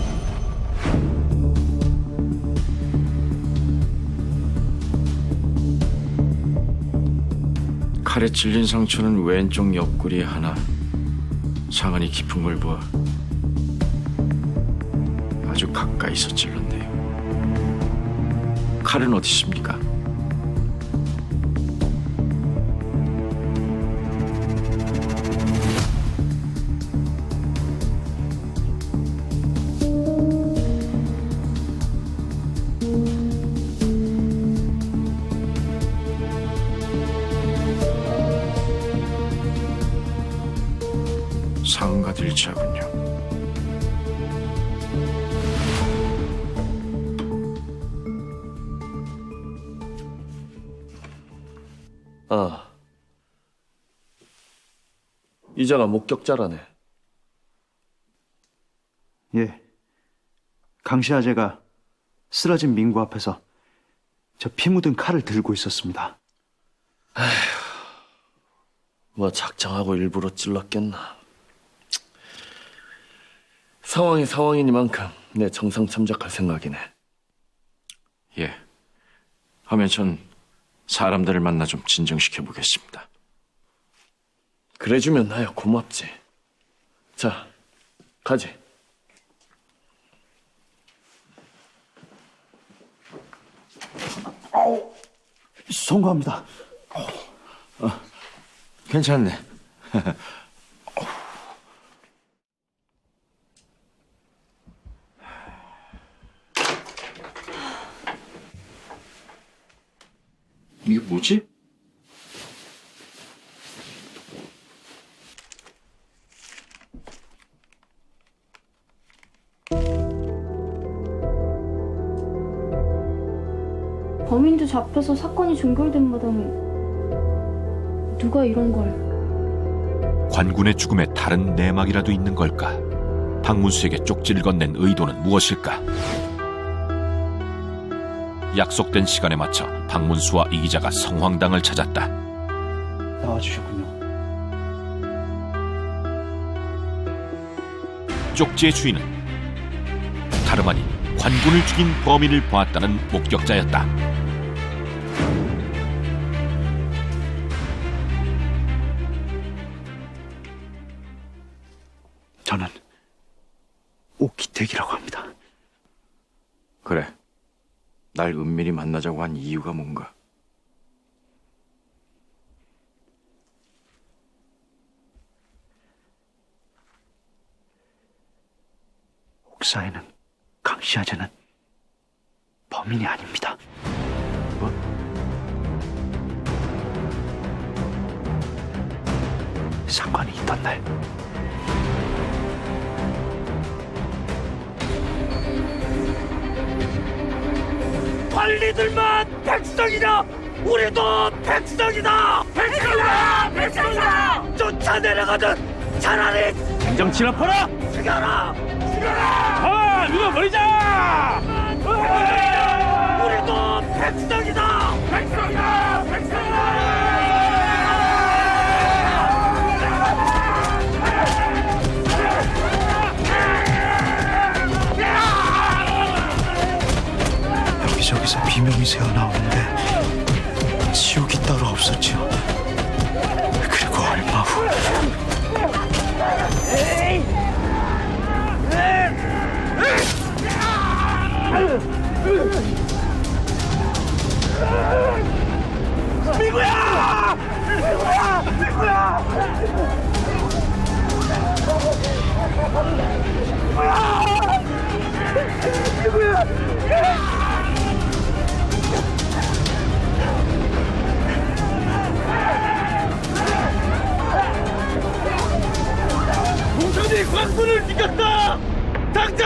칼에 찔린 상처는 왼쪽 옆구리에 하나, 상흔이 깊은 걸 보아 아주 가까이서 찔렀네요. 칼은 어디 있습니까? 상가 들차군요. 아, 이자가 목격자라네. 예. 강씨 아재가 쓰러진 민구 앞에서 저 피 묻은 칼을 들고 있었습니다. 뭐 작정하고 일부러 찔렀겠나. 상황이 상황이니만큼 내 정상 참작할 생각이네. 예. 하면 전 사람들을 만나 좀 진정시켜 보겠습니다. 그래주면 나야 고맙지. 자, 가지. 송구합니다. 괜찮네. 이게 뭐지? 범인도 잡혀서 사건이 종결된 마당에 누가 이런 걸... 관군의 죽음에 다른 내막이라도 있는 걸까? 박문수에게 쪽지를 건넨 의도는 무엇일까? 약속된 시간에 맞춰 박문수와 이 기자가 성황당을 찾았다. 나와주셨군요. 쪽지의 주인은 다름 아닌 관군을 죽인 범인을 보았다는 목격자였다. 저는 옥기택이라고 합니다. 그래. 날 은밀히 만나자고 한 이유가 뭔가? 옥사에는 강씨 아재는 범인이 아닙니다. 뭐? 사건이 있던 날 관리들만 백성이다! 우리도 백성이다! 백성이다! 백성이다! 쫓아내려가든 차라리 당장 진압하라! 죽여라! 죽여라! 아, 죽어버리자! 우리도 백성이다! 백성이다! 백성이다! 여기저기서 비명이 새어나오는데 지옥이 따로 없었죠. 그리고 얼마 후 미구야! 미구야! 미구야! 미구야!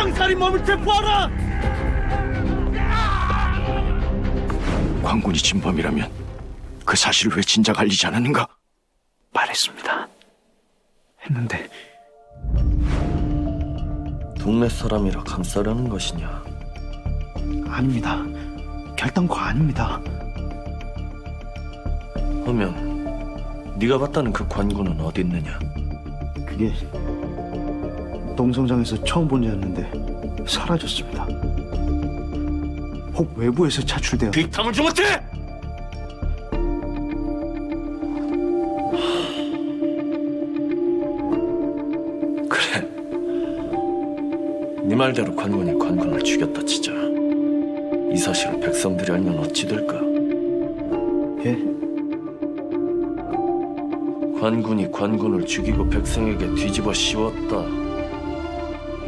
왕살인범을 체포하라! 광군이 진범이라면 그 사실을 왜 진작 알리지 않았는가? 말했습니다. 했는데 동네 사람이라 감싸려는 것이냐? 아닙니다. 결단코 아닙니다. 하면 네가 봤다는 그 관군은 어디 있느냐? 그게 농성장에서 처음 본 자였는데 사라졌습니다. 혹 외부에서 차출되어 빅탐을 좀 못해! 그래. 네 말대로 관군이 관군을 죽였다 치자. 이 사실을 백성들이 알면 어찌 될까? 예? 관군이 관군을 죽이고 백성에게 뒤집어 씌웠다.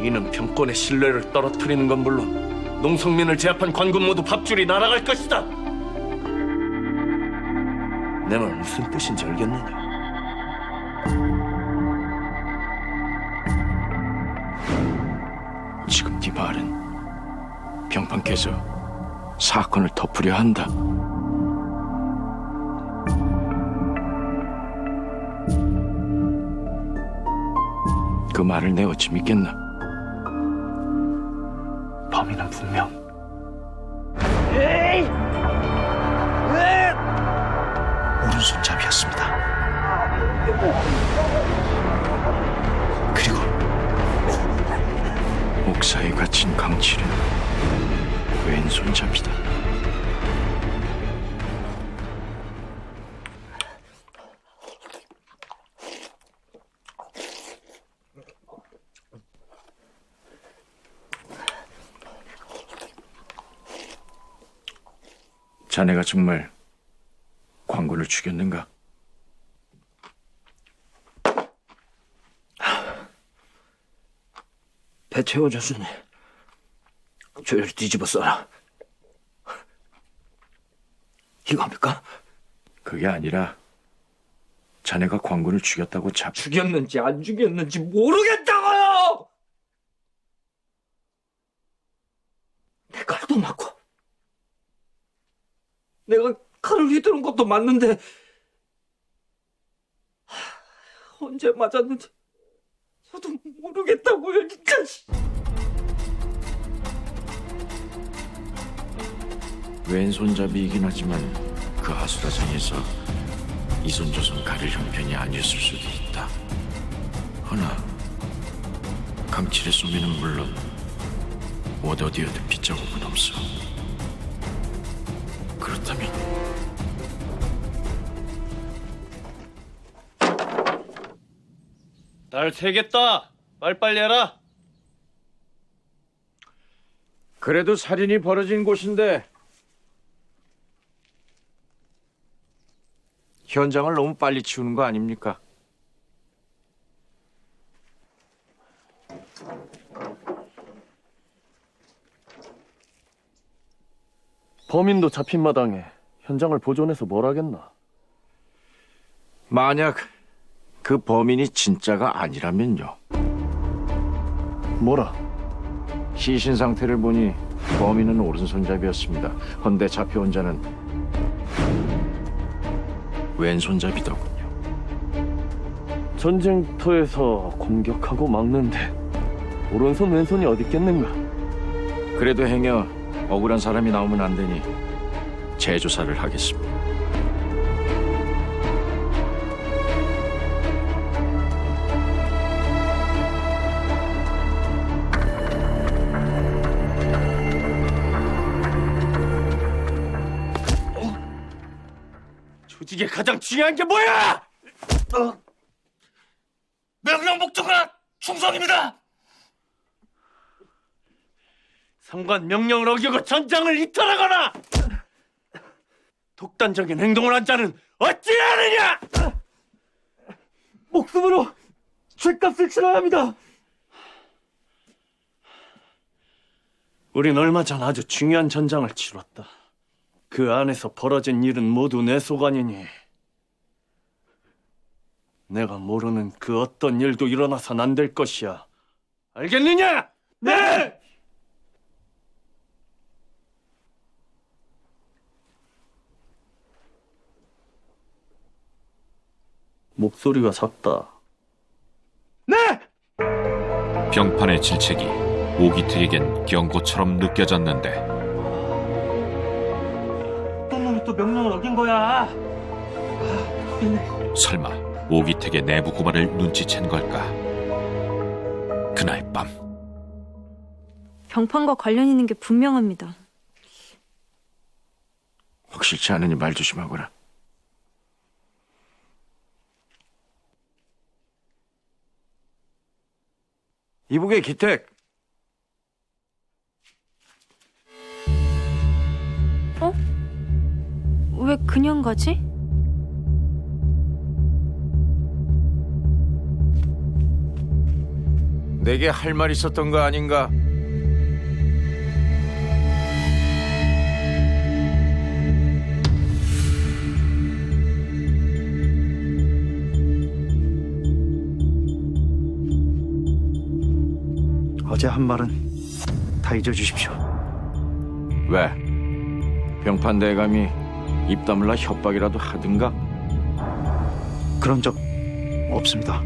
이는 병권의 신뢰를 떨어뜨리는 건 물론 농성민을 제압한 관군 모두 밥줄이 날아갈 것이다. 내 말 무슨 뜻인지 알겠느냐? 지금 네 말은 병판께서 사건을 덮으려 한다. 그 말을 내 어찌 믿겠나? 범인은 분명 오른손잡이였습니다. 그리고 옥사에 갇힌 강칠은 왼손잡이다. 자네가 정말 광군을 죽였는가? 배 채워줬으니 조율 뒤집어 써라. 이겁니까? 그게 아니라 자네가 광군을 죽였다고 죽였는지 안 죽였는지 모르겠다고요! 내 칼도 맞고 내가 칼을 휘두른 것도 맞는데 언제 맞았는지 저도 모르겠다고요, 진짜. 왼손잡이이긴 하지만 그 하수다장에서 이손저손 가릴 형편이 아니었을 수도 있다. 허나 강칠의 쏘미는 물론 옷 어디에도 빗자국은 없어. 그렇다면 날 세겠다. 빨리빨리 해라. 그래도 살인이 벌어진 곳인데 현장을 너무 빨리 치우는 거 아닙니까? 범인도 잡힌 마당에 현장을 보존해서 뭘 하겠나? 만약 그 범인이 진짜가 아니라면요. 뭐라? 시신 상태를 보니 범인은 오른손잡이였습니다. 헌데 잡혀온 자는 왼손잡이더군요. 전쟁터에서 공격하고 막는데 오른손 왼손이 어디 있겠는가? 그래도 행여 억울한 사람이 나오면 안 되니 재조사를 하겠습니다. 조직에 가장 중요한 게 뭐야? 명령 목적과 충성입니다. 상관 명령을 어기고 전장을 이탈하거나 독단적인 행동을 한 자는 어찌하느냐? 목숨으로 죗값을 치러야 합니다. 우린 얼마 전 아주 중요한 전장을 치렀다. 그 안에서 벌어진 일은 모두 내 소관이니 내가 모르는 그 어떤 일도 일어나선 안 될 것이야. 알겠느냐? 네! 목소리가 작다. 병판의 질책이 오기택에겐 경고처럼 느껴졌는데 어떤 놈이 또 명령을 어긴 거야? 설마 오기택의 내부 고발을 눈치챈 걸까? 그날 밤 병판과 관련 있는 게 분명합니다. 확실치 않으니 말 조심하거라. 이북의 기택. 어? 왜 그냥 가지? 내게 할 말 있었던 거 아닌가? 어제 한 말은 다 잊어주십시오. 왜? 병판 대감이 입 다물라 협박이라도 하든가? 그런 적 없습니다.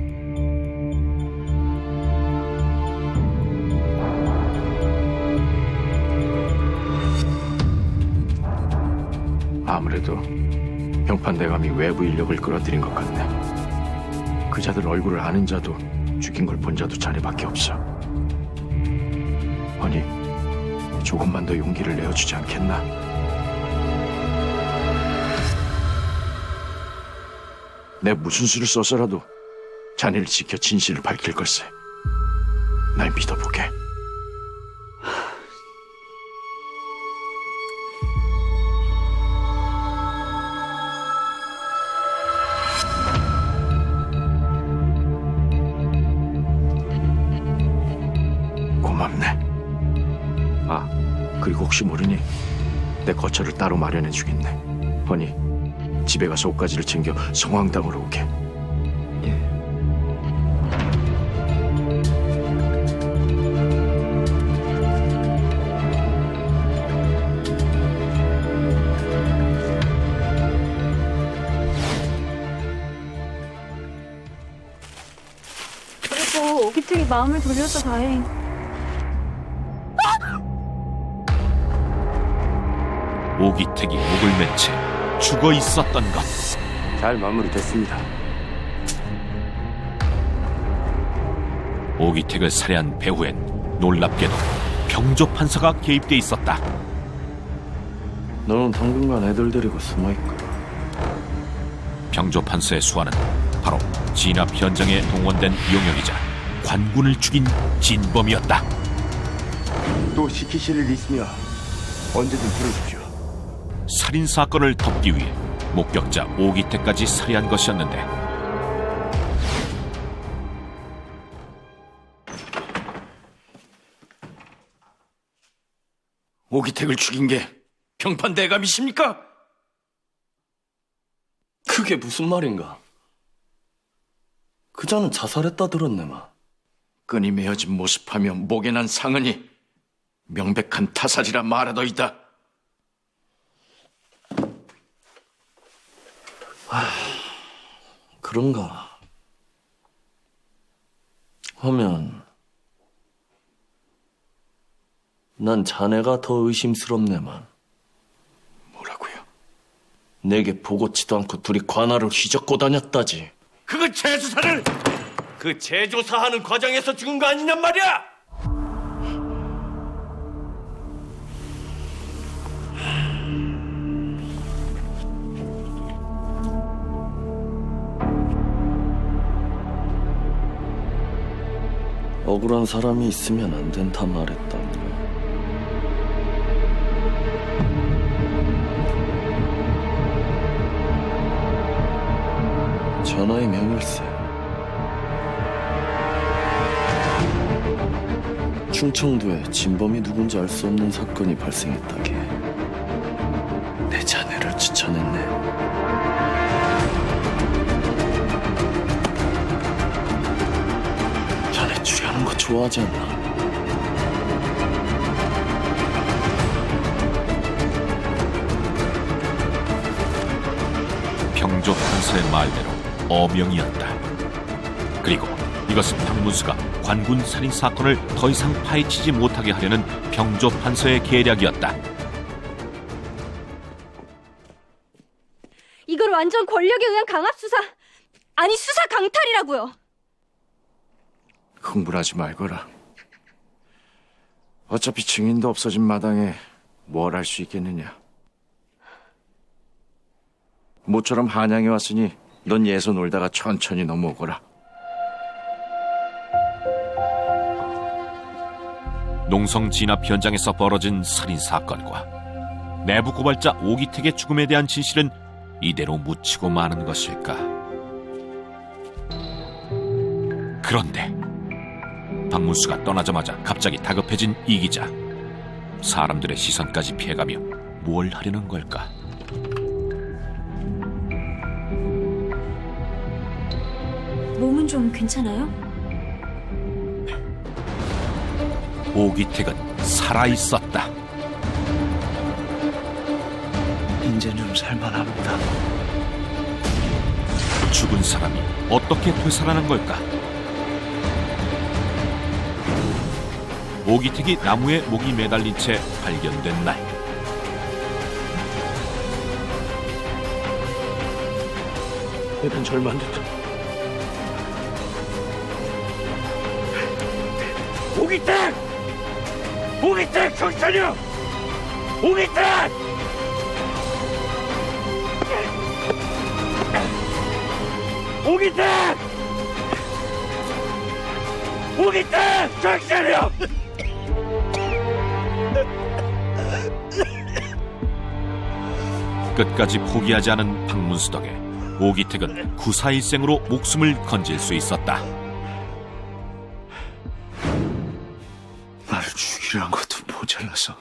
아무래도 병판 대감이 외부 인력을 끌어들인 것 같네. 그 자들 얼굴을 아는 자도 죽인 걸 본 자도 자네밖에 없어. 아니, 조금만 더 용기를 내어주지 않겠나? 내 무슨 수를 써서라도 자네를 지켜 진실을 밝힐 걸세. 날 믿어보게. 고맙네. 아, 그리고 혹시 모르니 내 거처를 따로 마련해 주겠네. 허니, 집에 가서 옷가지를 챙겨 성황당으로 오게. 그래도 오기택이 마음을 돌려서 다행. 오기택이 목을 맨 채 죽어 있었던 것. 잘 마무리됐습니다. 오기택을 살해한 배후엔 놀랍게도 병조 판사가 개입돼 있었다. 너는 당분간 애들 데리고 숨어있고. 병조 판사의 수하는 바로 진압 현장에 동원된 용역이자 관군을 죽인 진범이었다. 또 시키실 일 있으면 언제든 부르십시오. 살인 사건을 덮기 위해 목격자 오기택까지 살해한 것이었는데 오기택을 죽인 게 병판 대감이십니까? 그게 무슨 말인가? 그자는 자살했다 들었네마. 끈이 메어진 모습하며 목에 난 상흔이 명백한 타살이라 말하더이다. 그런가? 하면 난 자네가 더 의심스럽네만. 뭐라고요? 내게 보고치도 않고 둘이 관할을 휘젓고 다녔다지. 그걸 재수사를! 그 재조사하는 과정에서 죽은 거 아니냔 말이야! 억울한 사람이 있으면 안 된다 말했다며. 전하의 명일세. 충청도에 진범이 누군지 알 수 없는 사건이 발생했다기에 내 자네를 추천했네. 자네 추리하는 거 좋아하지 않나? 말대로 어명이었다. 그리고 이것은 박문수가 관군 살인 사건을 더 이상 파헤치지 못하게 하려는 병조 판서의 계략이었다. 이걸 완전 권력에 의한 강압수사, 아니 수사 강탈이라고요. 흥분하지 말거라. 어차피 증인도 없어진 마당에 뭘 할 수 있겠느냐. 모처럼 한양에 왔으니 넌 예서 놀다가 천천히 넘어오거라. 농성 진압 현장에서 벌어진 살인 사건과 내부 고발자 오기택의 죽음에 대한 진실은 이대로 묻히고 마는 것일까? 그런데 박문수가 떠나자마자 갑자기 다급해진 이 기자. 사람들의 시선까지 피해가며 뭘 하려는 걸까? 몸은 좀 괜찮아요? 오기택은 살아있었다. 이제 좀 살만합니다. 죽은 사람이 어떻게 되살아난 걸까? 오기택이 나무에 목이 매달린 채 발견된 날, 내는 절만두다. 오기택! 오기택! 경찰이여! 오기택! 오기택! 오기택! 경찰이여! 끝까지 포기하지 않은 박문수 덕에 오기택은 구사일생으로 목숨을 건질 수 있었다. 나를 죽이려는 것도 모자라서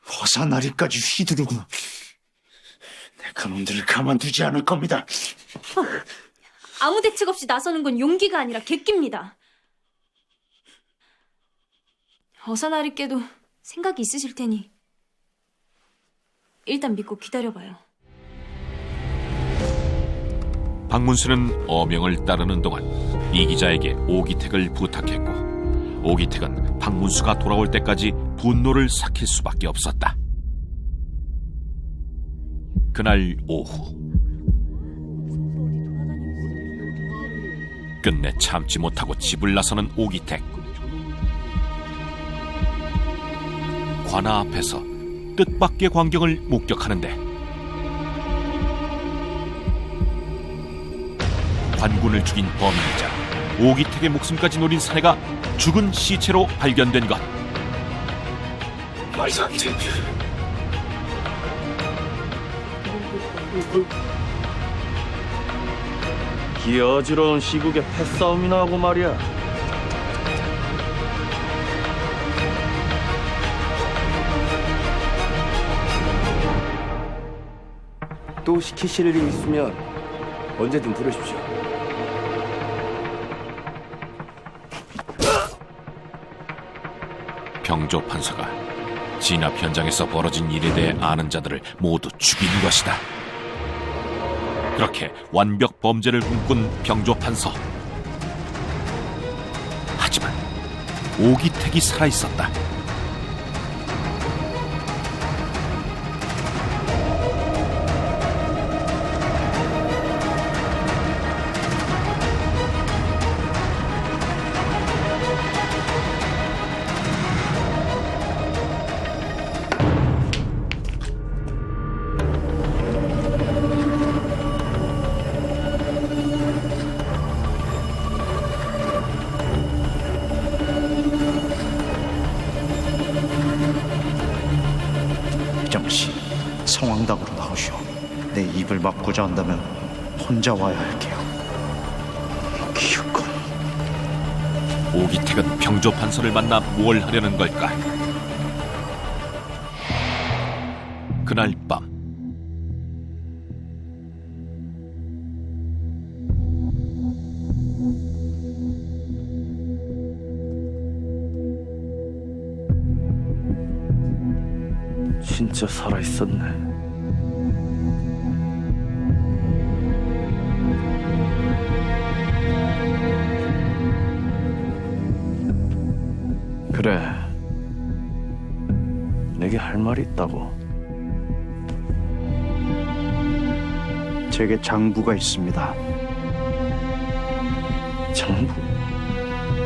허사나리까지 휘두르고 내 그놈들을 가만두지 않을 겁니다. 아무 대책 없이 나서는 건 용기가 아니라 객기입니다. 어사나리께도 생각이 있으실 테니 일단 믿고 기다려봐요. 박문수는 어명을 따르는 동안 이 기자에게 오기택을 부탁했고, 오기택은 박문수가 돌아올 때까지 분노를 삭힐 수밖에 없었다. 그날 오후, 끝내 참지 못하고 집을 나서는 오기택. 관아 앞에서 뜻밖의 광경을 목격하는데, 관군을 죽인 범인이자 오기택의 목숨까지 노린 사내가 죽은 시체로 발견된 것. 말도 안 돼. 이 어지러운 시국에 패싸움이나 하고 말이야. 또 시키실 일이 있으면 언제든 부르십시오. 병조 판서가 진압 현장에서 벌어진 일에 대해 아는 자들을 모두 죽인 것이다. 그렇게 완벽 범죄를 꿈꾼 병조 판서. 하지만 오기택이 살아있었다. 이정씨, 성황당으로 나오시오. 내 입을 막고자 한다면 혼자 와야 할게요. 기웃건. 오기택은 병조 판서를 만나 뭘 하려는 걸까? 그날 밤, 진짜 살아있었네. 그래. 내게 할 말이 있다고. 제게 장부가 있습니다. 장부?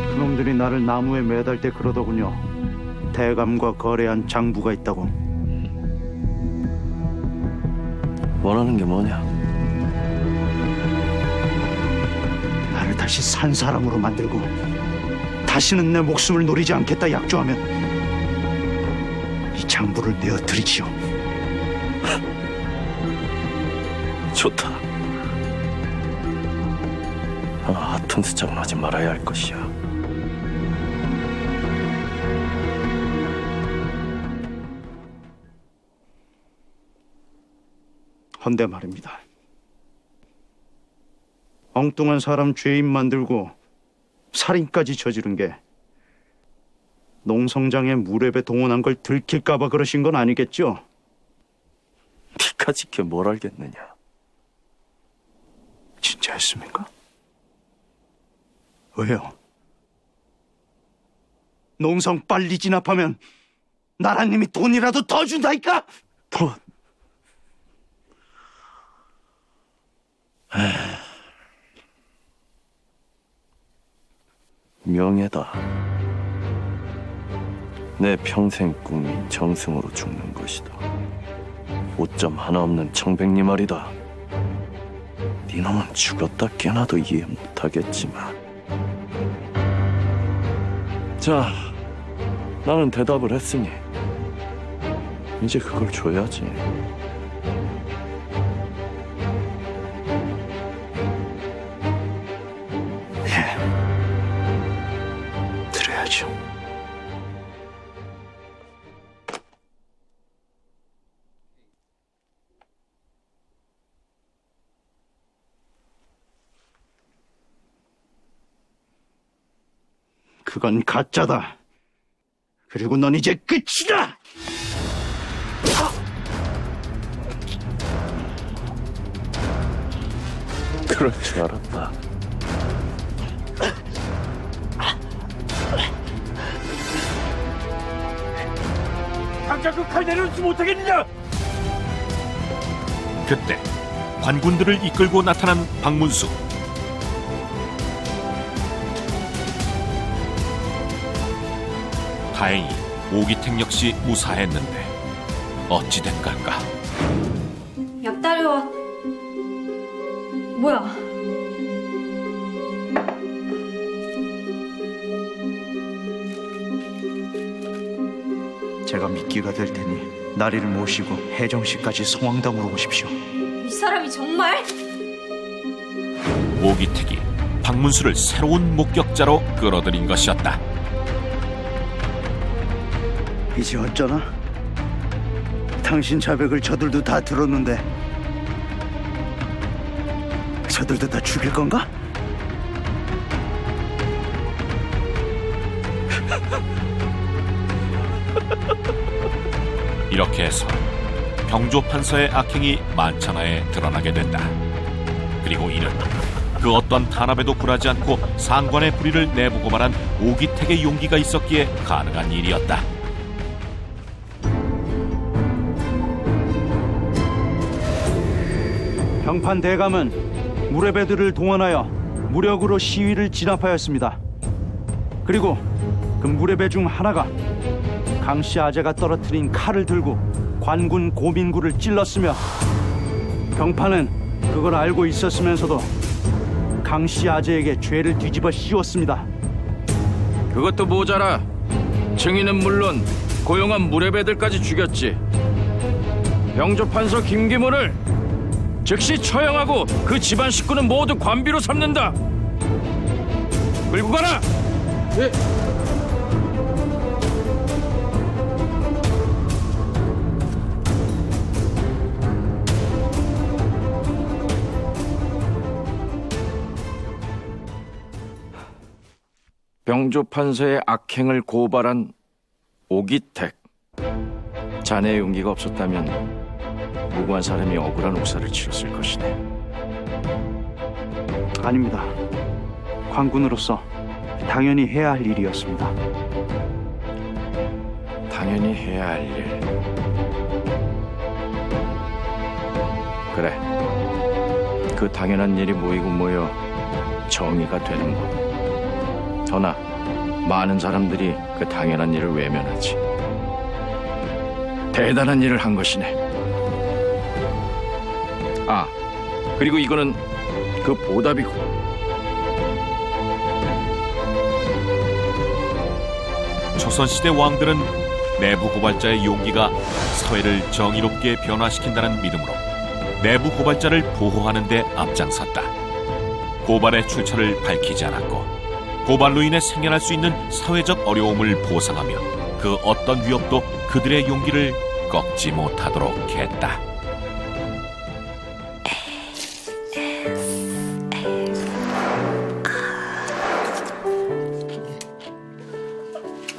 그놈들이 나를 나무에 매달 때 그러더군요. 대감과 거래한 장부가 있다고. 원하는 게 뭐냐? 나를 다시 산 사람으로 만들고 다시는 내 목숨을 노리지 않겠다 약조하면 이 장부를 내어드리지요. 좋다. 하튼 수작 하지 말아야 할 것이야. 헌데 말입니다. 엉뚱한 사람 죄인 만들고 살인까지 저지른 게 농성장에 무렵에 동원한 걸 들킬까봐 그러신 건 아니겠죠? 니가 지켜 뭘 알겠느냐? 진짜였습니까? 왜요? 농성 빨리 진압하면 나라님이 돈이라도 더 준다니까? 돈? 명예다. 내 평생 꿈이 정승으로 죽는 것이다. 오점 하나 없는 청백리 말이다. 네 놈은 죽었다 깨나도 이해 못하겠지만. 자, 나는 대답을 했으니 이제 그걸 줘야지. 드려야죠. 그건 가짜다. 그리고 넌 이제 끝이다. 그럴 줄 알았다. 당장 그 칼 내려놓지 못하겠느냐? 그때 관군들을 이끌고 나타난 박문수. 다행히 오기택 역시 무사했는데 어찌 된 걸까? 약 따려와. 뭐야? 제가 미끼가 될 테니 나리를 모시고 해정시까지 성황당으로 오십시오. 이 사람이 정말? 오기택이 박문수를 새로운 목격자로 끌어들인 것이었다. 이제 어쩌나? 당신 자백을 저들도 다 들었는데 저들도 다 죽일 건가? 이렇게 해서 병조판서의 악행이 만천하에 드러나게 된다. 그리고 이는 그 어떤 탄압에도 굴하지 않고 상관의 불의를 내보고만 한 오기택의 용기가 있었기에 가능한 일이었다. 병판 대감은 무례배들을 동원하여 무력으로 시위를 진압하였습니다. 그리고 그 무례배 중 하나가 강씨 아재가 떨어뜨린 칼을 들고 관군 고민구를 찔렀으며 병판은 그걸 알고 있었으면서도 강씨 아재에게 죄를 뒤집어 씌웠습니다. 그것도 모자라. 증인은 물론 고용한 무례배들까지 죽였지. 병조판서 김기모를 즉시 처형하고 그 집안 식구는 모두 관비로 삼는다. 끌고 가라. 예. 병조판서의 악행을 고발한 오기택. 자네의 용기가 없었다면 무고한 사람이 억울한 옥사를 치렀을 것이네. 아닙니다. 관군으로서 당연히 해야 할 일이었습니다. 당연히 해야 할 일. 그래. 그 당연한 일이 모이고 모여 정의가 되는 법. 허나 많은 사람들이 그 당연한 일을 외면하지. 대단한 일을 한 것이네. 아, 그리고 이거는 그 보답이고. 조선시대 왕들은 내부 고발자의 용기가 사회를 정의롭게 변화시킨다는 믿음으로 내부 고발자를 보호하는 데 앞장섰다. 고발의 출처를 밝히지 않았고 고발로 인해 생겨날 수 있는 사회적 어려움을 보상하며 그 어떤 위협도 그들의 용기를 꺾지 못하도록 했다.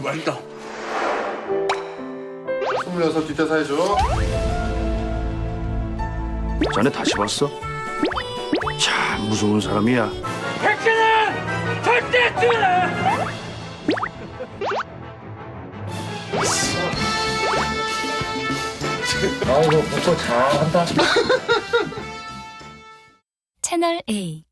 맛있다. 26 뒷대사 해줘. 자네 다시 봤어? 참 무서운 사람이야. 백제는 절대 뛰어라. 아이고, 목소 잘한다. 채널 A